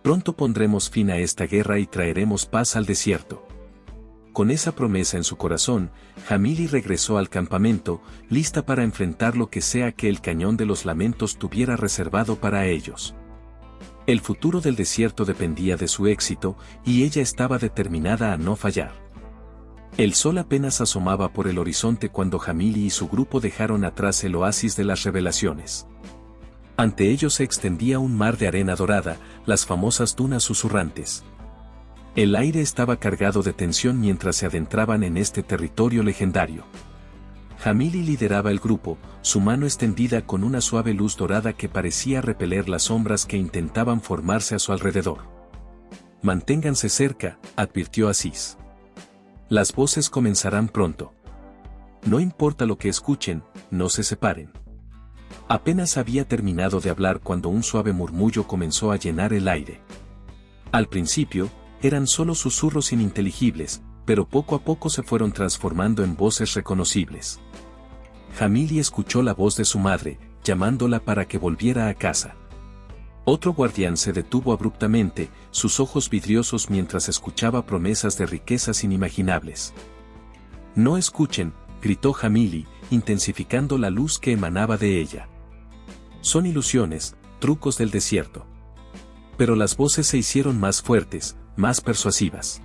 Pronto pondremos fin a esta guerra y traeremos paz al desierto. Con esa promesa en su corazón, Jamili regresó al campamento, lista para enfrentar lo que sea que el cañón de los lamentos tuviera reservado para ellos. El futuro del desierto dependía de su éxito, y ella estaba determinada a no fallar. El sol apenas asomaba por el horizonte cuando Jamili y su grupo dejaron atrás el oasis de las revelaciones. Ante ellos se extendía un mar de arena dorada, las famosas dunas susurrantes. El aire estaba cargado de tensión mientras se adentraban en este territorio legendario. Jamili lideraba el grupo, su mano extendida con una suave luz dorada que parecía repeler las sombras que intentaban formarse a su alrededor. Manténganse cerca, advirtió Aziz. Las voces comenzarán pronto. No importa lo que escuchen, no se separen. Apenas había terminado de hablar cuando un suave murmullo comenzó a llenar el aire. Al principio, eran solo susurros ininteligibles, pero poco a poco se fueron transformando en voces reconocibles. Jamili escuchó la voz de su madre, llamándola para que volviera a casa. Otro guardián se detuvo abruptamente, sus ojos vidriosos mientras escuchaba promesas de riquezas inimaginables. No escuchen, gritó Jamili, intensificando la luz que emanaba de ella. Son ilusiones, trucos del desierto. Pero las voces se hicieron más fuertes, más persuasivas.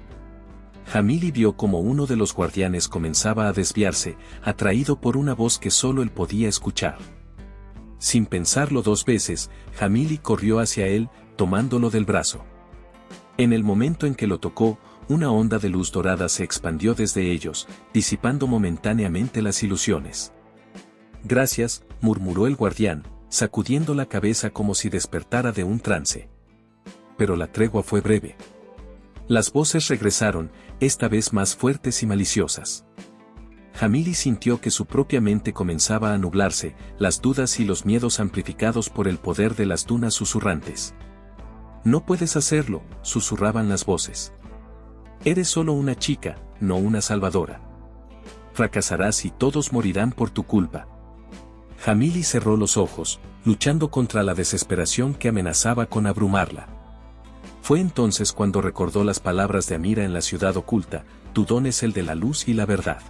Jamili vio como uno de los guardianes comenzaba a desviarse, atraído por una voz que solo él podía escuchar. Sin pensarlo dos veces, Jamili corrió hacia él, tomándolo del brazo. En el momento en que lo tocó, una onda de luz dorada se expandió desde ellos, disipando momentáneamente las ilusiones. Gracias, murmuró el guardián, sacudiendo la cabeza como si despertara de un trance. Pero la tregua fue breve. Las voces regresaron, esta vez más fuertes y maliciosas. Jamili sintió que su propia mente comenzaba a nublarse, las dudas y los miedos amplificados por el poder de las dunas susurrantes. No puedes hacerlo, susurraban las voces. Eres solo una chica, no una salvadora. Fracasarás y todos morirán por tu culpa. Jamili cerró los ojos, luchando contra la desesperación que amenazaba con abrumarla. Fue entonces cuando recordó las palabras de Amira en la ciudad oculta: tu don es el de la luz y la verdad.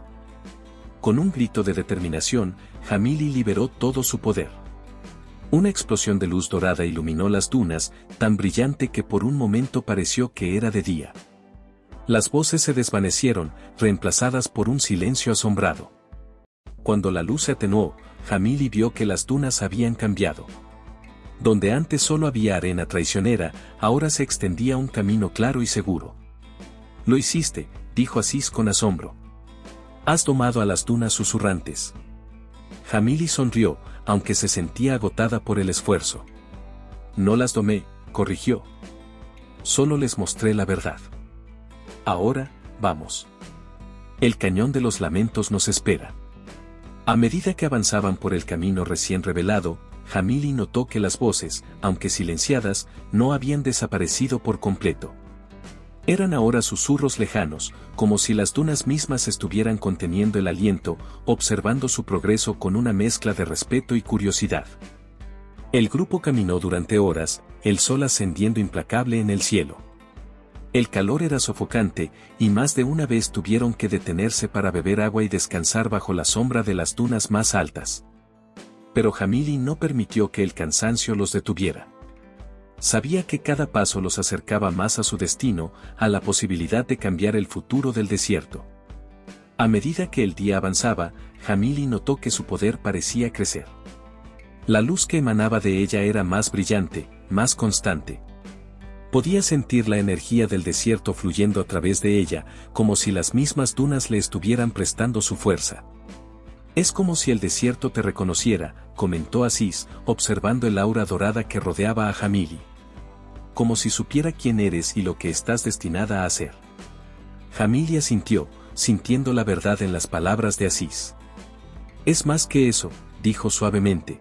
Con un grito de determinación, Jamili liberó todo su poder. Una explosión de luz dorada iluminó las dunas, tan brillante que por un momento pareció que era de día. Las voces se desvanecieron, reemplazadas por un silencio asombrado. Cuando la luz se atenuó, Jamili vio que las dunas habían cambiado. Donde antes solo había arena traicionera, ahora se extendía un camino claro y seguro. Lo hiciste, dijo Aziz con asombro. Has domado a las dunas susurrantes. Jamili sonrió, aunque se sentía agotada por el esfuerzo. No las domé, corrigió. Solo les mostré la verdad. Ahora, vamos. El cañón de los lamentos nos espera. A medida que avanzaban por el camino recién revelado, Jamili notó que las voces, aunque silenciadas, no habían desaparecido por completo. Eran ahora susurros lejanos, como si las dunas mismas estuvieran conteniendo el aliento, observando su progreso con una mezcla de respeto y curiosidad. El grupo caminó durante horas, el sol ascendiendo implacable en el cielo. El calor era sofocante, y más de una vez tuvieron que detenerse para beber agua y descansar bajo la sombra de las dunas más altas. Pero Jamili no permitió que el cansancio los detuviera. Sabía que cada paso los acercaba más a su destino, a la posibilidad de cambiar el futuro del desierto. A medida que el día avanzaba, Jamili notó que su poder parecía crecer. La luz que emanaba de ella era más brillante, más constante. Podía sentir la energía del desierto fluyendo a través de ella, como si las mismas dunas le estuvieran prestando su fuerza. Es como si el desierto te reconociera, comentó Aziz, observando el aura dorada que rodeaba a Jamili. Como si supiera quién eres y lo que estás destinada a hacer. Jamili asintió, sintiendo la verdad en las palabras de Aziz. Es más que eso, dijo suavemente.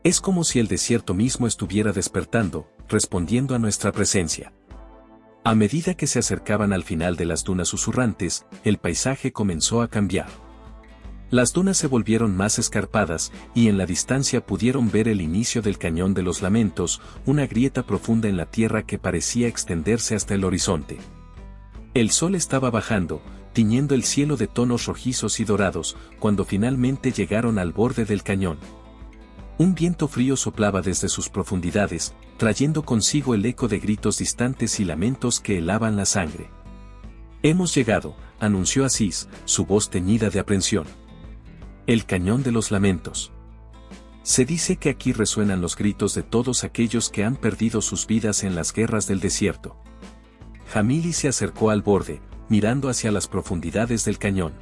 Es como si el desierto mismo estuviera despertando, respondiendo a nuestra presencia. A medida que se acercaban al final de las dunas susurrantes, el paisaje comenzó a cambiar. Las dunas se volvieron más escarpadas, y en la distancia pudieron ver el inicio del Cañón de los Lamentos, una grieta profunda en la tierra que parecía extenderse hasta el horizonte. El sol estaba bajando, tiñendo el cielo de tonos rojizos y dorados, cuando finalmente llegaron al borde del cañón. Un viento frío soplaba desde sus profundidades, trayendo consigo el eco de gritos distantes y lamentos que helaban la sangre. «Hemos llegado», anunció Asís, su voz teñida de aprensión. «El Cañón de los Lamentos. Se dice que aquí resuenan los gritos de todos aquellos que han perdido sus vidas en las guerras del desierto». Jamili se acercó al borde, mirando hacia las profundidades del cañón.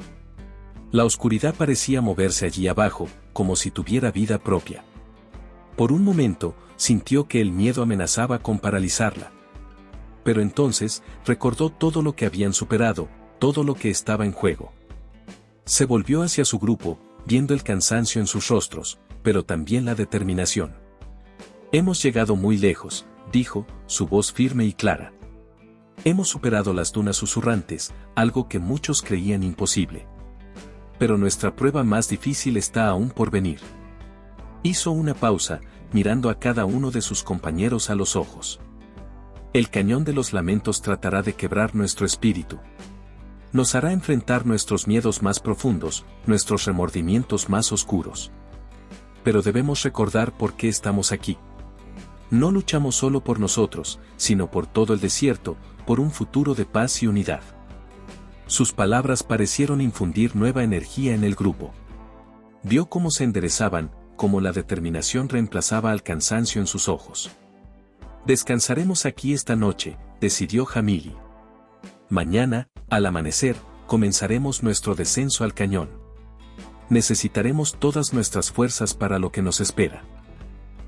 La oscuridad parecía moverse allí abajo, como si tuviera vida propia. Por un momento, sintió que el miedo amenazaba con paralizarla. Pero entonces, recordó todo lo que habían superado, todo lo que estaba en juego. Se volvió hacia su grupo, viendo el cansancio en sus rostros, pero también la determinación. «Hemos llegado muy lejos», dijo, su voz firme y clara. «Hemos superado las dunas susurrantes, algo que muchos creían imposible. Pero nuestra prueba más difícil está aún por venir». Hizo una pausa, mirando a cada uno de sus compañeros a los ojos. «El Cañón de los Lamentos tratará de quebrar nuestro espíritu. Nos hará enfrentar nuestros miedos más profundos, nuestros remordimientos más oscuros. Pero debemos recordar por qué estamos aquí. No luchamos solo por nosotros, sino por todo el desierto, por un futuro de paz y unidad». Sus palabras parecieron infundir nueva energía en el grupo. Vio cómo se enderezaban, cómo la determinación reemplazaba al cansancio en sus ojos. «Descansaremos aquí esta noche», decidió Jamili. «Mañana, al amanecer, comenzaremos nuestro descenso al cañón. Necesitaremos todas nuestras fuerzas para lo que nos espera».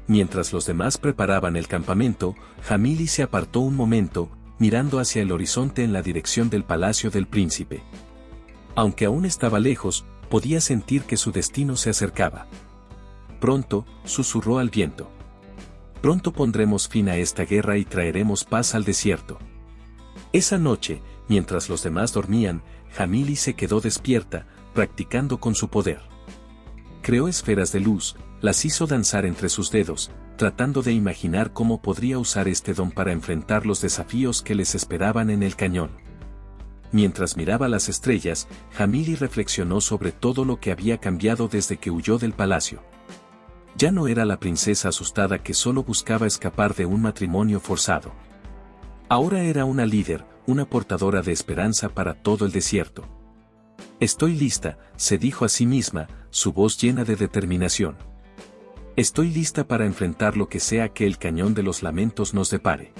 Mientras los demás preparaban el campamento, Jamili se apartó un momento, mirando hacia el horizonte en la dirección del palacio del príncipe. Aunque aún estaba lejos, podía sentir que su destino se acercaba. «Pronto», susurró al viento. «Pronto pondremos fin a esta guerra y traeremos paz al desierto». Esa noche, mientras los demás dormían, Jamili se quedó despierta, practicando con su poder. Creó esferas de luz, las hizo danzar entre sus dedos, tratando de imaginar cómo podría usar este don para enfrentar los desafíos que les esperaban en el cañón. Mientras miraba las estrellas, Jamili reflexionó sobre todo lo que había cambiado desde que huyó del palacio. Ya no era la princesa asustada que solo buscaba escapar de un matrimonio forzado. Ahora era una líder, una portadora de esperanza para todo el desierto. «Estoy lista», se dijo a sí misma, su voz llena de determinación. «Estoy lista para enfrentar lo que sea que el Cañón de los Lamentos nos depare».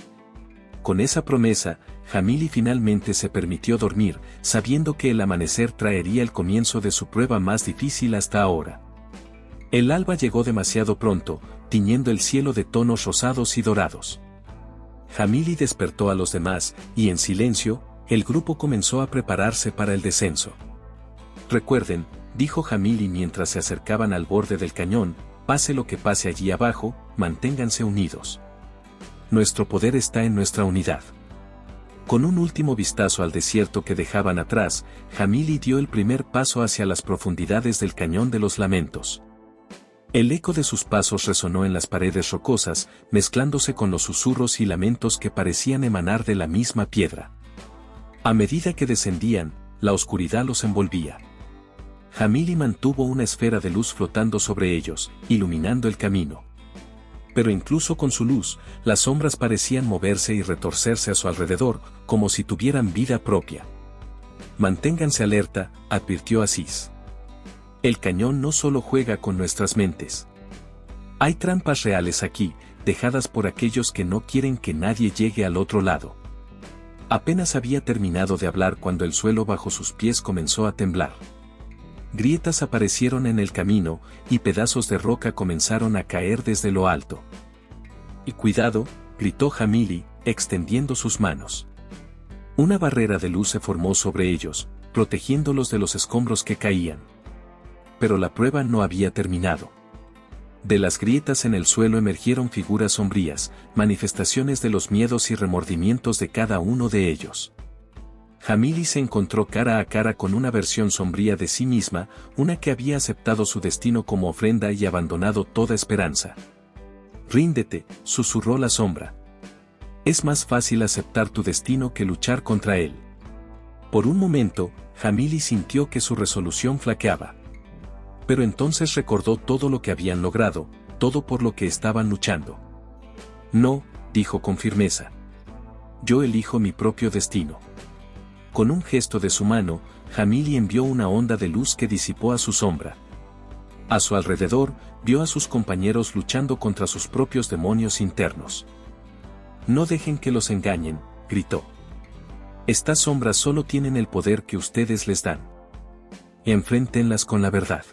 Con esa promesa, Jamili finalmente se permitió dormir, sabiendo que el amanecer traería el comienzo de su prueba más difícil hasta ahora. El alba llegó demasiado pronto, tiñendo el cielo de tonos rosados y dorados. Jamili despertó a los demás, y en silencio, el grupo comenzó a prepararse para el descenso. «Recuerden», dijo Jamili mientras se acercaban al borde del cañón, «pase lo que pase allí abajo, manténganse unidos. Nuestro poder está en nuestra unidad». Con un último vistazo al desierto que dejaban atrás, Jamili dio el primer paso hacia las profundidades del Cañón de los Lamentos. El eco de sus pasos resonó en las paredes rocosas, mezclándose con los susurros y lamentos que parecían emanar de la misma piedra. A medida que descendían, la oscuridad los envolvía. Jamili mantuvo una esfera de luz flotando sobre ellos, iluminando el camino. Pero incluso con su luz, las sombras parecían moverse y retorcerse a su alrededor, como si tuvieran vida propia. «Manténganse alerta», advirtió Asís. «El cañón no solo juega con nuestras mentes. Hay trampas reales aquí, dejadas por aquellos que no quieren que nadie llegue al otro lado». Apenas había terminado de hablar cuando el suelo bajo sus pies comenzó a temblar. Grietas aparecieron en el camino, y pedazos de roca comenzaron a caer desde lo alto. «Y cuidado», gritó Jamili, extendiendo sus manos. Una barrera de luz se formó sobre ellos, protegiéndolos de los escombros que caían. Pero la prueba no había terminado. De las grietas en el suelo emergieron figuras sombrías, manifestaciones de los miedos y remordimientos de cada uno de ellos. Jamili se encontró cara a cara con una versión sombría de sí misma, una que había aceptado su destino como ofrenda y abandonado toda esperanza. «Ríndete», susurró la sombra. «Es más fácil aceptar tu destino que luchar contra él». Por un momento, Jamili sintió que su resolución flaqueaba. Pero entonces recordó todo lo que habían logrado, todo por lo que estaban luchando. «No», dijo con firmeza. «Yo elijo mi propio destino». Con un gesto de su mano, Jamili envió una onda de luz que disipó a su sombra. A su alrededor, vio a sus compañeros luchando contra sus propios demonios internos. «No dejen que los engañen», gritó. «Estas sombras solo tienen el poder que ustedes les dan. Enfréntenlas con la verdad».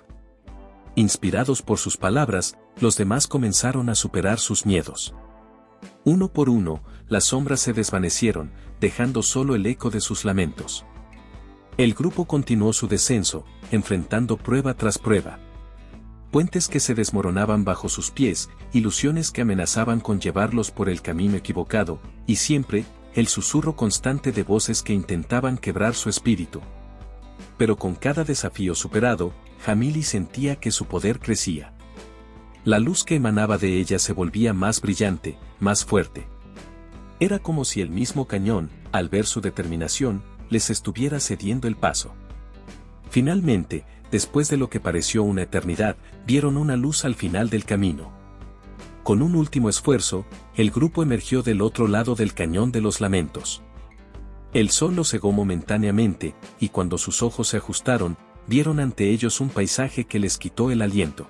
Inspirados por sus palabras, los demás comenzaron a superar sus miedos. Uno por uno, las sombras se desvanecieron, dejando solo el eco de sus lamentos. El grupo continuó su descenso, enfrentando prueba tras prueba. Puentes que se desmoronaban bajo sus pies, ilusiones que amenazaban con llevarlos por el camino equivocado, y siempre, el susurro constante de voces que intentaban quebrar su espíritu. Pero con cada desafío superado, Jamili sentía que su poder crecía. La luz que emanaba de ella se volvía más brillante, más fuerte. Era como si el mismo cañón, al ver su determinación, les estuviera cediendo el paso. Finalmente, después de lo que pareció una eternidad, vieron una luz al final del camino. Con un último esfuerzo, el grupo emergió del otro lado del cañón de los lamentos. El sol los cegó momentáneamente, y cuando sus ojos se ajustaron, vieron ante ellos un paisaje que les quitó el aliento.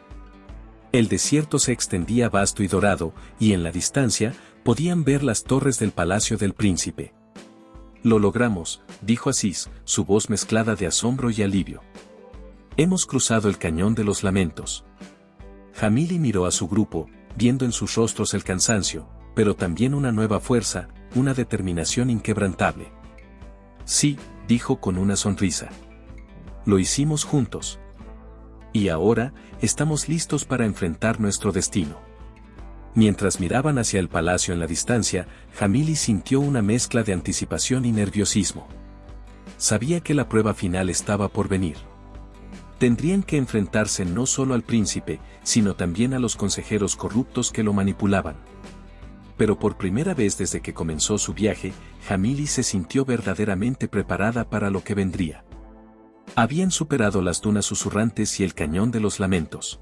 El desierto se extendía vasto y dorado, y en la distancia, podían ver las torres del palacio del príncipe. «Lo logramos», dijo Asís, su voz mezclada de asombro y alivio. «Hemos cruzado el cañón de los lamentos». Jamili miró a su grupo, viendo en sus rostros el cansancio, pero también una nueva fuerza, una determinación inquebrantable. «Sí», dijo con una sonrisa. «Lo hicimos juntos. Y ahora, estamos listos para enfrentar nuestro destino». Mientras miraban hacia el palacio en la distancia, Jamili sintió una mezcla de anticipación y nerviosismo. Sabía que la prueba final estaba por venir. Tendrían que enfrentarse no solo al príncipe, sino también a los consejeros corruptos que lo manipulaban. Pero por primera vez desde que comenzó su viaje, Jamili se sintió verdaderamente preparada para lo que vendría. Habían superado las dunas susurrantes y el cañón de los lamentos.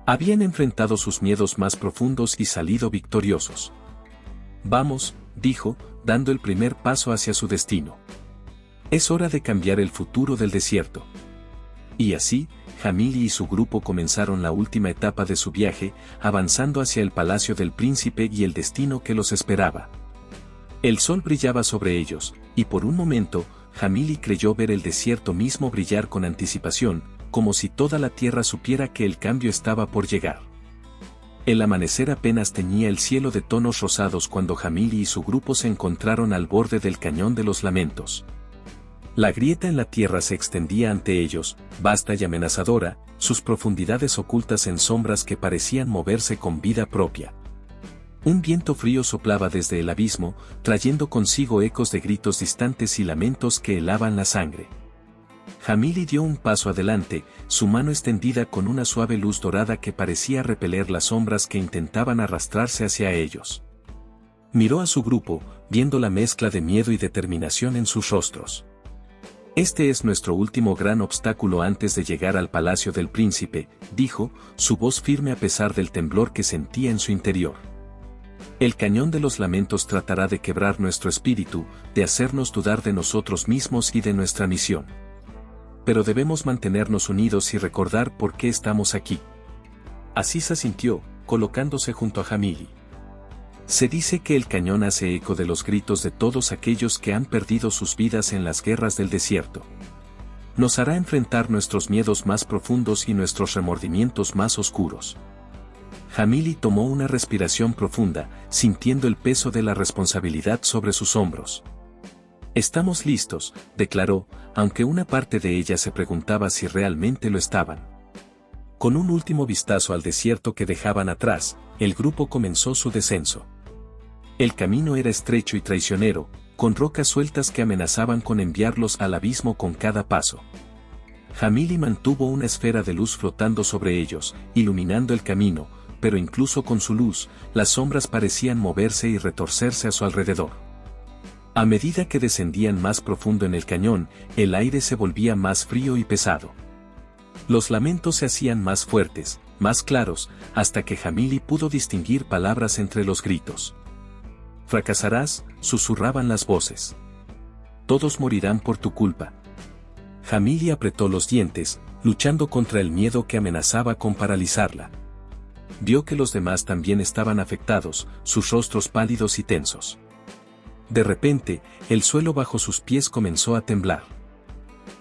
Habían enfrentado sus miedos más profundos y salido victoriosos. «Vamos», dijo, dando el primer paso hacia su destino. «Es hora de cambiar el futuro del desierto». Y así, Jamili y su grupo comenzaron la última etapa de su viaje, avanzando hacia el palacio del príncipe y el destino que los esperaba. El sol brillaba sobre ellos, y por un momento, Jamili creyó ver el desierto mismo brillar con anticipación, como si toda la tierra supiera que el cambio estaba por llegar. El amanecer apenas teñía el cielo de tonos rosados cuando Jamili y su grupo se encontraron al borde del cañón de los lamentos. La grieta en la tierra se extendía ante ellos, vasta y amenazadora, sus profundidades ocultas en sombras que parecían moverse con vida propia. Un viento frío soplaba desde el abismo, trayendo consigo ecos de gritos distantes y lamentos que helaban la sangre. Jamili dio un paso adelante, su mano extendida con una suave luz dorada que parecía repeler las sombras que intentaban arrastrarse hacia ellos. Miró a su grupo, viendo la mezcla de miedo y determinación en sus rostros. «Este es nuestro último gran obstáculo antes de llegar al palacio del príncipe», dijo, su voz firme a pesar del temblor que sentía en su interior. «El cañón de los lamentos tratará de quebrar nuestro espíritu, de hacernos dudar de nosotros mismos y de nuestra misión. Pero debemos mantenernos unidos y recordar por qué estamos aquí». Asís asintió, colocándose junto a Jamili. «Se dice que el cañón hace eco de los gritos de todos aquellos que han perdido sus vidas en las guerras del desierto. Nos hará enfrentar nuestros miedos más profundos y nuestros remordimientos más oscuros». Jamili tomó una respiración profunda, sintiendo el peso de la responsabilidad sobre sus hombros. «Estamos listos», declaró, aunque una parte de ella se preguntaba si realmente lo estaban. Con un último vistazo al desierto que dejaban atrás, el grupo comenzó su descenso. El camino era estrecho y traicionero, con rocas sueltas que amenazaban con enviarlos al abismo con cada paso. Jamili mantuvo una esfera de luz flotando sobre ellos, iluminando el camino, pero incluso con su luz, las sombras parecían moverse y retorcerse a su alrededor. A medida que descendían más profundo en el cañón, el aire se volvía más frío y pesado. Los lamentos se hacían más fuertes, más claros, hasta que Jamili pudo distinguir palabras entre los gritos. «Fracasarás», susurraban las voces. «Todos morirán por tu culpa». Jamili apretó los dientes, luchando contra el miedo que amenazaba con paralizarla. Vio que los demás también estaban afectados, sus rostros pálidos y tensos. De repente, el suelo bajo sus pies comenzó a temblar.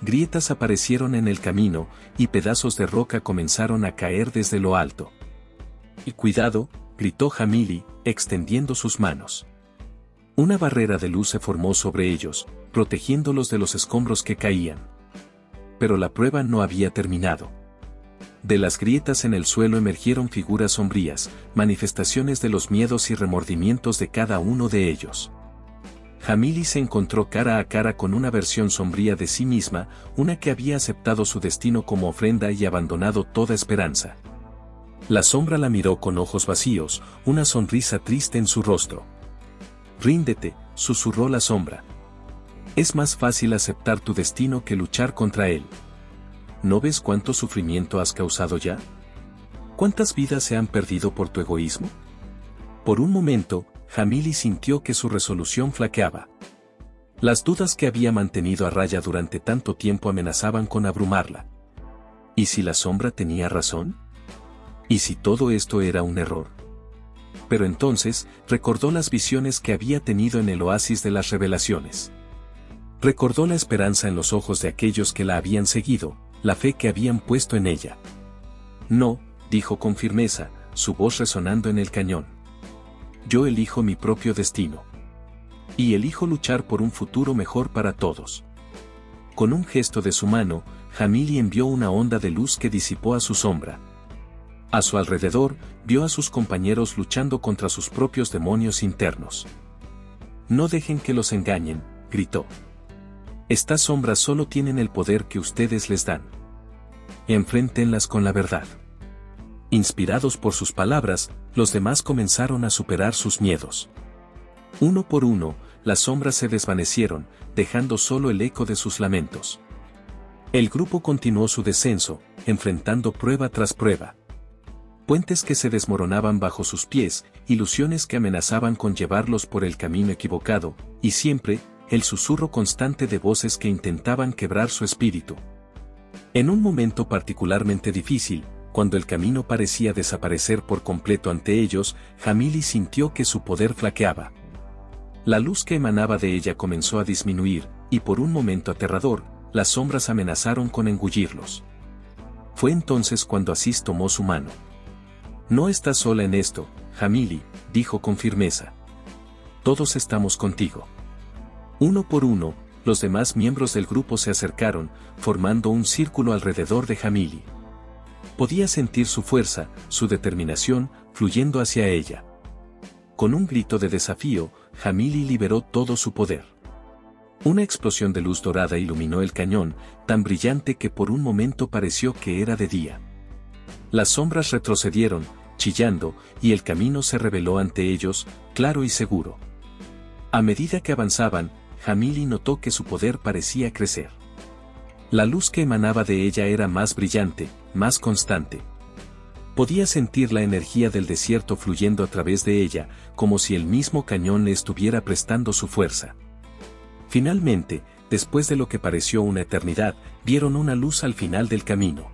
Grietas aparecieron en el camino, y pedazos de roca comenzaron a caer desde lo alto. «Y cuidado», gritó Jamili, extendiendo sus manos. Una barrera de luz se formó sobre ellos, protegiéndolos de los escombros que caían. Pero la prueba no había terminado. De las grietas en el suelo emergieron figuras sombrías, manifestaciones de los miedos y remordimientos de cada uno de ellos. Jamili se encontró cara a cara con una versión sombría de sí misma, una que había aceptado su destino como ofrenda y abandonado toda esperanza. La sombra la miró con ojos vacíos, una sonrisa triste en su rostro. «Ríndete», susurró la sombra. «Es más fácil aceptar tu destino que luchar contra él. ¿No ves cuánto sufrimiento has causado ya? ¿Cuántas vidas se han perdido por tu egoísmo?» Por un momento, Jamili sintió que su resolución flaqueaba. Las dudas que había mantenido a raya durante tanto tiempo amenazaban con abrumarla. ¿Y si la sombra tenía razón? ¿Y si todo esto era un error? Pero entonces, recordó las visiones que había tenido en el oasis de las revelaciones. Recordó la esperanza en los ojos de aquellos que la habían seguido, la fe que habían puesto en ella. «No», dijo con firmeza, su voz resonando en el cañón. «Yo elijo mi propio destino. Y elijo luchar por un futuro mejor para todos». Con un gesto de su mano, Jamili envió una onda de luz que disipó a su sombra. A su alrededor, vio a sus compañeros luchando contra sus propios demonios internos. «No dejen que los engañen», gritó. «Estas sombras solo tienen el poder que ustedes les dan. Enfréntenlas con la verdad». Inspirados por sus palabras, los demás comenzaron a superar sus miedos. Uno por uno, las sombras se desvanecieron, dejando solo el eco de sus lamentos. El grupo continuó su descenso, enfrentando prueba tras prueba. Puentes que se desmoronaban bajo sus pies, ilusiones que amenazaban con llevarlos por el camino equivocado, y siempre, el susurro constante de voces que intentaban quebrar su espíritu. En un momento particularmente difícil, cuando el camino parecía desaparecer por completo ante ellos, Jamili sintió que su poder flaqueaba. La luz que emanaba de ella comenzó a disminuir, y por un momento aterrador, las sombras amenazaron con engullirlos. Fue entonces cuando Aziz tomó su mano. «No estás sola en esto, Jamili», dijo con firmeza. «Todos estamos contigo». Uno por uno, los demás miembros del grupo se acercaron, formando un círculo alrededor de Jamili. Podía sentir su fuerza, su determinación, fluyendo hacia ella. Con un grito de desafío, Jamili liberó todo su poder. Una explosión de luz dorada iluminó el cañón, tan brillante que por un momento pareció que era de día. Las sombras retrocedieron, chillando, y el camino se reveló ante ellos, claro y seguro. A medida que avanzaban, Jamili notó que su poder parecía crecer. La luz que emanaba de ella era más brillante, más constante. Podía sentir la energía del desierto fluyendo a través de ella, como si el mismo cañón le estuviera prestando su fuerza. Finalmente, después de lo que pareció una eternidad, vieron una luz al final del camino.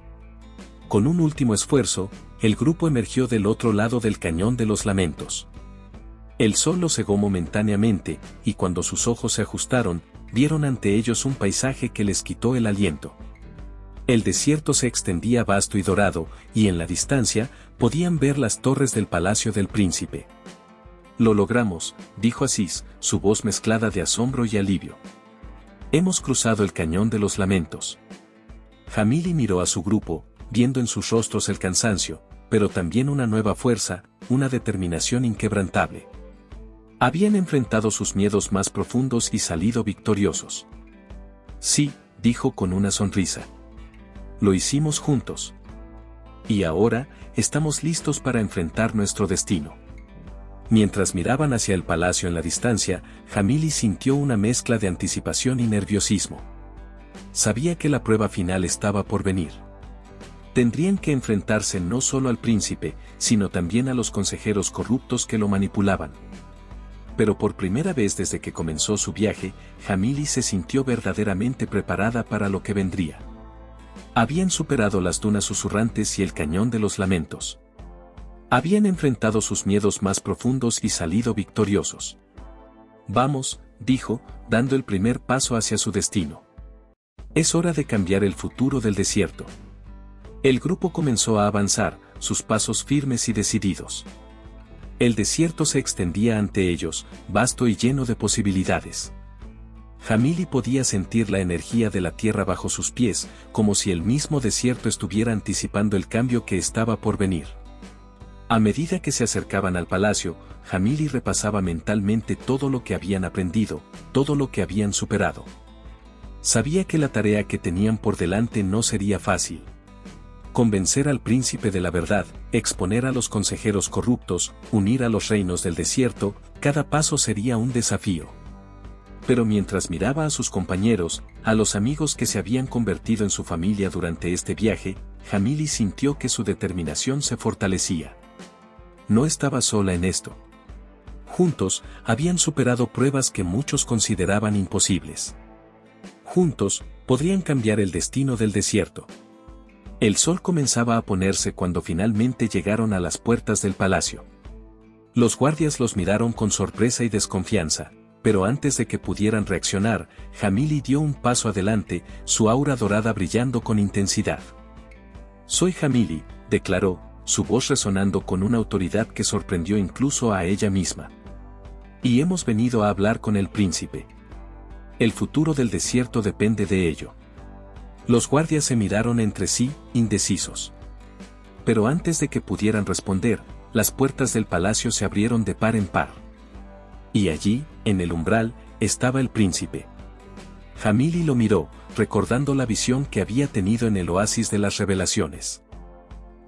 Con un último esfuerzo, el grupo emergió del otro lado del cañón de los lamentos. El sol los cegó momentáneamente, y cuando sus ojos se ajustaron, vieron ante ellos un paisaje que les quitó el aliento. El desierto se extendía vasto y dorado, y en la distancia, podían ver las torres del palacio del príncipe. «Lo logramos», dijo Aziz, su voz mezclada de asombro y alivio. «Hemos cruzado el cañón de los lamentos». Jamili miró a su grupo, viendo en sus rostros el cansancio, pero también una nueva fuerza, una determinación inquebrantable. Habían enfrentado sus miedos más profundos y salido victoriosos. Sí, dijo con una sonrisa. Lo hicimos juntos. Y ahora, estamos listos para enfrentar nuestro destino. Mientras miraban hacia el palacio en la distancia, Jamili sintió una mezcla de anticipación y nerviosismo. Sabía que la prueba final estaba por venir. Tendrían que enfrentarse no solo al príncipe, sino también a los consejeros corruptos que lo manipulaban. Pero por primera vez desde que comenzó su viaje, Jamili se sintió verdaderamente preparada para lo que vendría. Habían superado las dunas susurrantes y el cañón de los lamentos. Habían enfrentado sus miedos más profundos y salido victoriosos. Vamos, dijo, dando el primer paso hacia su destino. Es hora de cambiar el futuro del desierto. El grupo comenzó a avanzar, sus pasos firmes y decididos. El desierto se extendía ante ellos, vasto y lleno de posibilidades. Jamili podía sentir la energía de la tierra bajo sus pies, como si el mismo desierto estuviera anticipando el cambio que estaba por venir. A medida que se acercaban al palacio, Jamili repasaba mentalmente todo lo que habían aprendido, todo lo que habían superado. Sabía que la tarea que tenían por delante no sería fácil. Convencer al príncipe de la verdad, exponer a los consejeros corruptos, unir a los reinos del desierto, cada paso sería un desafío. Pero mientras miraba a sus compañeros, a los amigos que se habían convertido en su familia durante este viaje, Jamili sintió que su determinación se fortalecía. No estaba sola en esto. Juntos, habían superado pruebas que muchos consideraban imposibles. Juntos, podrían cambiar el destino del desierto. El sol comenzaba a ponerse cuando finalmente llegaron a las puertas del palacio. Los guardias los miraron con sorpresa y desconfianza, pero antes de que pudieran reaccionar, Jamili dio un paso adelante, su aura dorada brillando con intensidad. «Soy Jamili», declaró, su voz resonando con una autoridad que sorprendió incluso a ella misma. «Y hemos venido a hablar con el príncipe. El futuro del desierto depende de ello». Los guardias se miraron entre sí, indecisos. Pero antes de que pudieran responder, las puertas del palacio se abrieron de par en par. Y allí, en el umbral, estaba el príncipe. Jamili lo miró, recordando la visión que había tenido en el oasis de las revelaciones.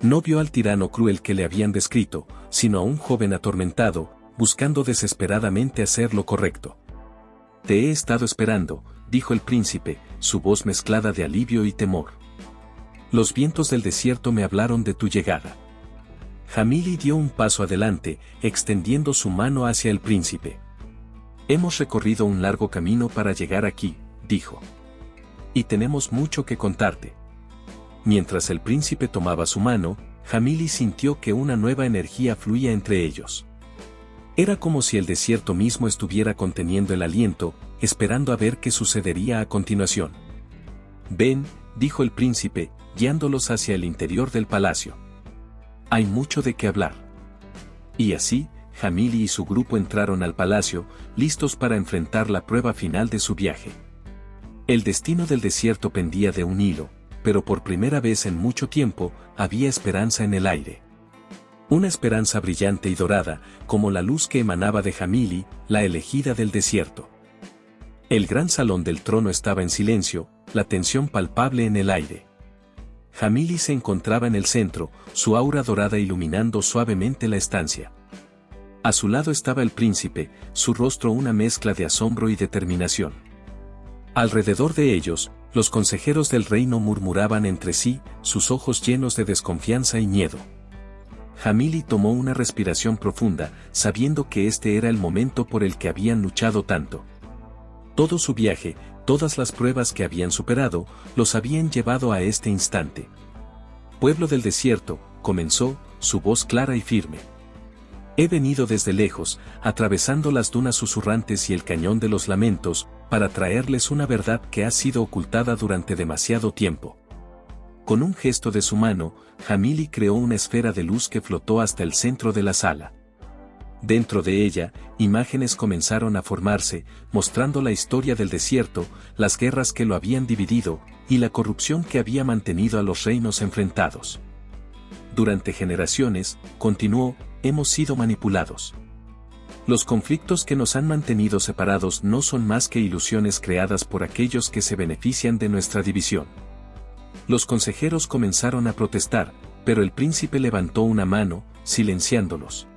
No vio al tirano cruel que le habían descrito, sino a un joven atormentado, buscando desesperadamente hacer lo correcto. «Te he estado esperando», dijo el príncipe, su voz mezclada de alivio y temor. «Los vientos del desierto me hablaron de tu llegada». Jamili dio un paso adelante, extendiendo su mano hacia el príncipe. «Hemos recorrido un largo camino para llegar aquí», dijo. «Y tenemos mucho que contarte». Mientras el príncipe tomaba su mano, Jamili sintió que una nueva energía fluía entre ellos. Era como si el desierto mismo estuviera conteniendo el aliento, esperando a ver qué sucedería a continuación. «Ven», dijo el príncipe, guiándolos hacia el interior del palacio. «Hay mucho de qué hablar». Y así, Jamili y su grupo entraron al palacio, listos para enfrentar la prueba final de su viaje. El destino del desierto pendía de un hilo, pero por primera vez en mucho tiempo, había esperanza en el aire. Una esperanza brillante y dorada, como la luz que emanaba de Jamili, la elegida del desierto. El gran salón del trono estaba en silencio, la tensión palpable en el aire. Jamili se encontraba en el centro, su aura dorada iluminando suavemente la estancia. A su lado estaba el príncipe, su rostro una mezcla de asombro y determinación. Alrededor de ellos, los consejeros del reino murmuraban entre sí, sus ojos llenos de desconfianza y miedo. Jamili tomó una respiración profunda, sabiendo que este era el momento por el que habían luchado tanto. Todo su viaje, todas las pruebas que habían superado, los habían llevado a este instante. «Pueblo del desierto», comenzó, su voz clara y firme. «He venido desde lejos, atravesando las dunas susurrantes y el cañón de los lamentos, para traerles una verdad que ha sido ocultada durante demasiado tiempo». Con un gesto de su mano, Jamili creó una esfera de luz que flotó hasta el centro de la sala. Dentro de ella, imágenes comenzaron a formarse, mostrando la historia del desierto, las guerras que lo habían dividido, y la corrupción que había mantenido a los reinos enfrentados. Durante generaciones, continuó, hemos sido manipulados. Los conflictos que nos han mantenido separados no son más que ilusiones creadas por aquellos que se benefician de nuestra división. Los consejeros comenzaron a protestar, pero el príncipe levantó una mano, silenciándolos.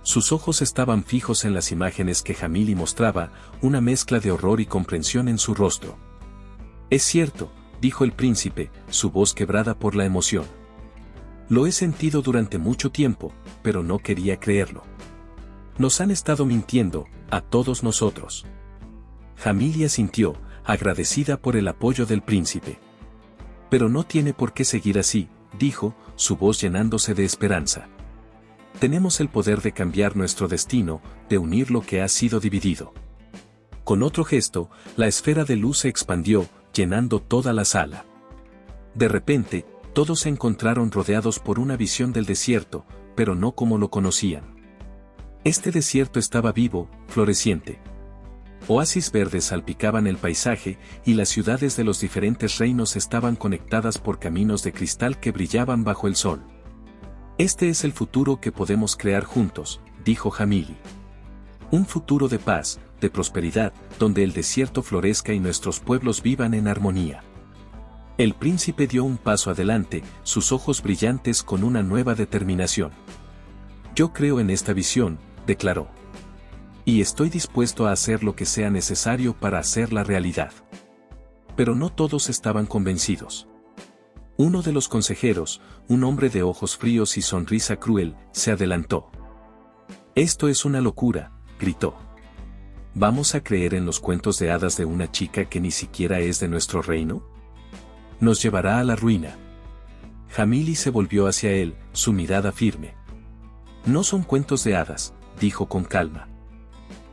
Sus ojos estaban fijos en las imágenes que Jamili mostraba, una mezcla de horror y comprensión en su rostro. Es cierto, dijo el príncipe, su voz quebrada por la emoción. Lo he sentido durante mucho tiempo, pero no quería creerlo. Nos han estado mintiendo, a todos nosotros. Jamili asintió, agradecida por el apoyo del príncipe. Pero no tiene por qué seguir así, dijo, su voz llenándose de esperanza. Tenemos el poder de cambiar nuestro destino, de unir lo que ha sido dividido. Con otro gesto, la esfera de luz se expandió, llenando toda la sala. De repente, todos se encontraron rodeados por una visión del desierto, pero no como lo conocían. Este desierto estaba vivo, floreciente. Oasis verdes salpicaban el paisaje, y las ciudades de los diferentes reinos estaban conectadas por caminos de cristal que brillaban bajo el sol. Este es el futuro que podemos crear juntos, dijo Jamili. Un futuro de paz, de prosperidad, donde el desierto florezca y nuestros pueblos vivan en armonía. El príncipe dio un paso adelante, sus ojos brillantes con una nueva determinación. Yo creo en esta visión, declaró. Y estoy dispuesto a hacer lo que sea necesario para hacerla realidad. Pero no todos estaban convencidos. Uno de los consejeros, un hombre de ojos fríos y sonrisa cruel, se adelantó. Esto es una locura, gritó. ¿Vamos a creer en los cuentos de hadas de una chica que ni siquiera es de nuestro reino? Nos llevará a la ruina. Jamili se volvió hacia él, su mirada firme. No son cuentos de hadas, dijo con calma.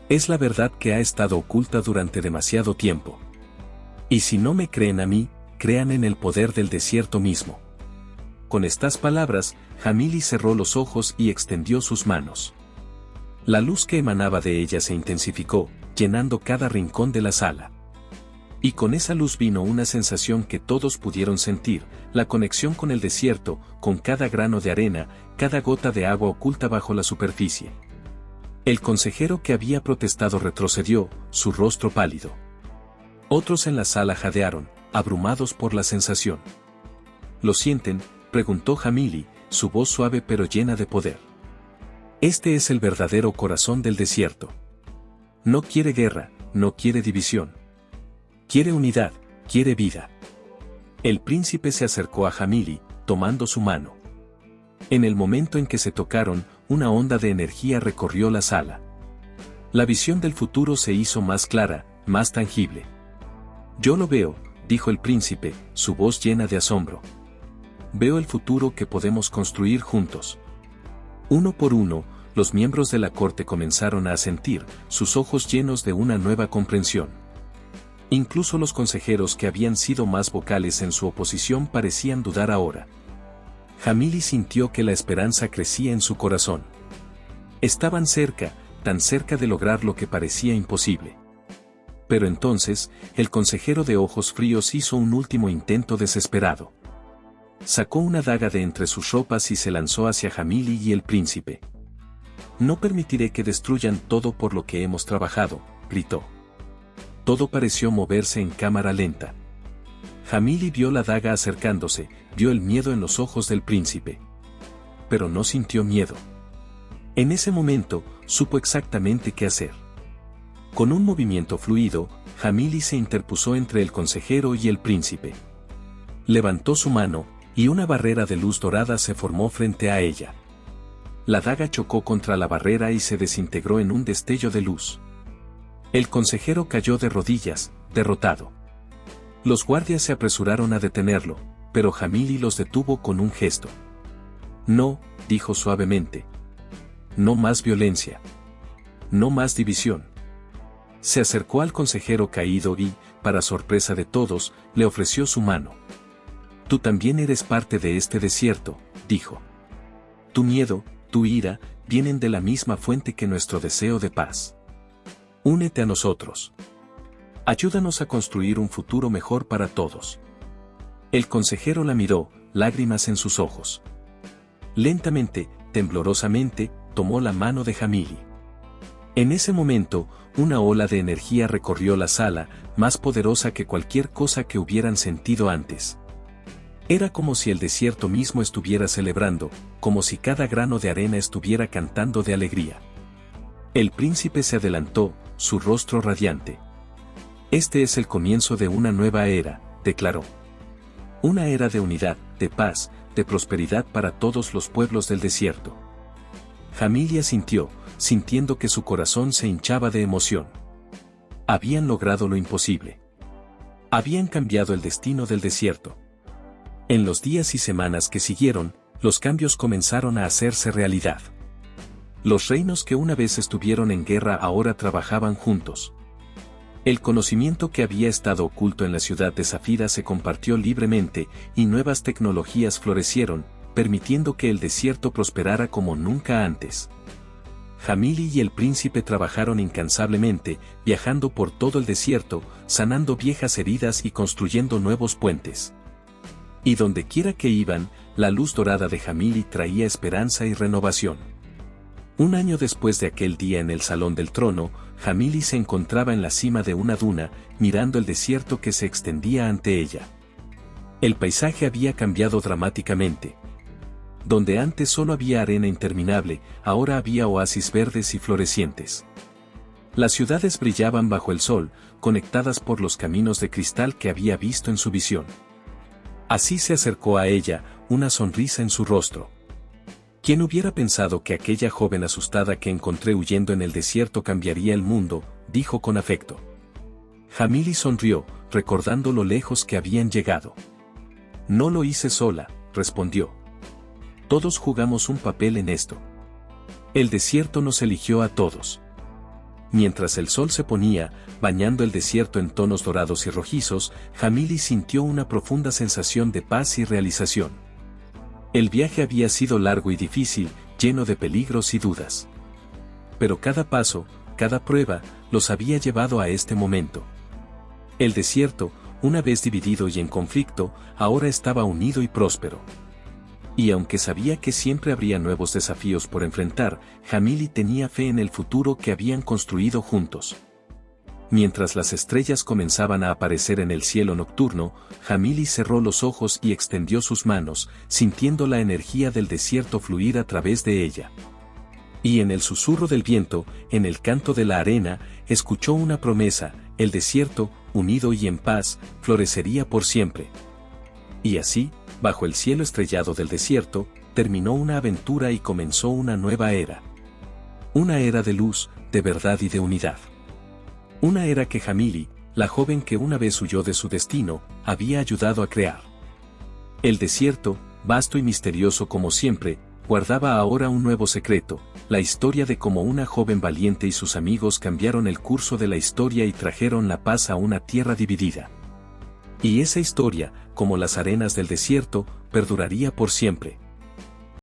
Es la verdad que ha estado oculta durante demasiado tiempo. Y si no me creen a mí, crean en el poder del desierto mismo. Con estas palabras, Jamili cerró los ojos y extendió sus manos. La luz que emanaba de ella se intensificó, llenando cada rincón de la sala. Y con esa luz vino una sensación que todos pudieron sentir, la conexión con el desierto, con cada grano de arena, cada gota de agua oculta bajo la superficie. El consejero que había protestado retrocedió, su rostro pálido. Otros en la sala jadearon, abrumados por la sensación. ¿Lo sienten?, preguntó Jamili, su voz suave pero llena de poder. Este es el verdadero corazón del desierto. No quiere guerra, no quiere división. Quiere unidad, quiere vida. El príncipe se acercó a Jamili, tomando su mano. En el momento en que se tocaron, una onda de energía recorrió la sala. La visión del futuro se hizo más clara, más tangible. Yo lo veo, dijo el príncipe, su voz llena de asombro. Veo el futuro que podemos construir juntos. Uno por uno, los miembros de la corte comenzaron a asentir, sus ojos llenos de una nueva comprensión. Incluso los consejeros que habían sido más vocales en su oposición parecían dudar ahora. Jamili sintió que la esperanza crecía en su corazón. Estaban cerca, tan cerca de lograr lo que parecía imposible. Pero entonces, el consejero de ojos fríos hizo un último intento desesperado. Sacó una daga de entre sus ropas y se lanzó hacia Jamili y el príncipe. No permitiré que destruyan todo por lo que hemos trabajado, gritó. Todo pareció moverse en cámara lenta. Jamili vio la daga acercándose, vio el miedo en los ojos del príncipe. Pero no sintió miedo. En ese momento, supo exactamente qué hacer. Con un movimiento fluido, Jamili se interpuso entre el consejero y el príncipe. Levantó su mano, y una barrera de luz dorada se formó frente a ella. La daga chocó contra la barrera y se desintegró en un destello de luz. El consejero cayó de rodillas, derrotado. Los guardias se apresuraron a detenerlo, pero Jamili los detuvo con un gesto. No, dijo suavemente. No más violencia. No más división. Se acercó al consejero caído y, para sorpresa de todos, le ofreció su mano. Tú también eres parte de este desierto, dijo. Tu miedo, tu ira, vienen de la misma fuente que nuestro deseo de paz. Únete a nosotros. Ayúdanos a construir un futuro mejor para todos. El consejero la miró, lágrimas en sus ojos. Lentamente, temblorosamente, tomó la mano de Jamili. En ese momento, una ola de energía recorrió la sala, más poderosa que cualquier cosa que hubieran sentido antes. Era como si el desierto mismo estuviera celebrando, como si cada grano de arena estuviera cantando de alegría. El príncipe se adelantó, su rostro radiante. Este es el comienzo de una nueva era, declaró. Una era de unidad, de paz, de prosperidad para todos los pueblos del desierto. Jamili asintió, sintiendo que su corazón se hinchaba de emoción. Habían logrado lo imposible. Habían cambiado el destino del desierto. En los días y semanas que siguieron, los cambios comenzaron a hacerse realidad. Los reinos que una vez estuvieron en guerra ahora trabajaban juntos. El conocimiento que había estado oculto en la ciudad de Zafira se compartió libremente, y nuevas tecnologías florecieron, permitiendo que el desierto prosperara como nunca antes. Jamili y el príncipe trabajaron incansablemente, viajando por todo el desierto, sanando viejas heridas y construyendo nuevos puentes. Y donde quiera que iban, la luz dorada de Jamili traía esperanza y renovación. Un año después de aquel día en el Salón del Trono, Jamili se encontraba en la cima de una duna, mirando el desierto que se extendía ante ella. El paisaje había cambiado dramáticamente. Donde antes solo había arena interminable, ahora había oasis verdes y florecientes. Las ciudades brillaban bajo el sol, conectadas por los caminos de cristal que había visto en su visión. Así se acercó a ella, una sonrisa en su rostro. ¿Quién hubiera pensado que aquella joven asustada que encontré huyendo en el desierto cambiaría el mundo?, dijo con afecto. Jamili sonrió, recordando lo lejos que habían llegado. No lo hice sola, respondió. Todos jugamos un papel en esto. El desierto nos eligió a todos. Mientras el sol se ponía, bañando el desierto en tonos dorados y rojizos, Jamili sintió una profunda sensación de paz y realización. El viaje había sido largo y difícil, lleno de peligros y dudas. Pero cada paso, cada prueba, los había llevado a este momento. El desierto, una vez dividido y en conflicto, ahora estaba unido y próspero. Y aunque sabía que siempre habría nuevos desafíos por enfrentar, Jamili tenía fe en el futuro que habían construido juntos. Mientras las estrellas comenzaban a aparecer en el cielo nocturno, Jamili cerró los ojos y extendió sus manos, sintiendo la energía del desierto fluir a través de ella. Y en el susurro del viento, en el canto de la arena, escuchó una promesa: el desierto, unido y en paz, florecería por siempre. Y así, bajo el cielo estrellado del desierto, terminó una aventura y comenzó una nueva era. Una era de luz, de verdad y de unidad. Una era que Jamili, la joven que una vez huyó de su destino, había ayudado a crear. El desierto, vasto y misterioso como siempre, guardaba ahora un nuevo secreto, la historia de cómo una joven valiente y sus amigos cambiaron el curso de la historia y trajeron la paz a una tierra dividida. Y esa historia, como las arenas del desierto, perduraría por siempre.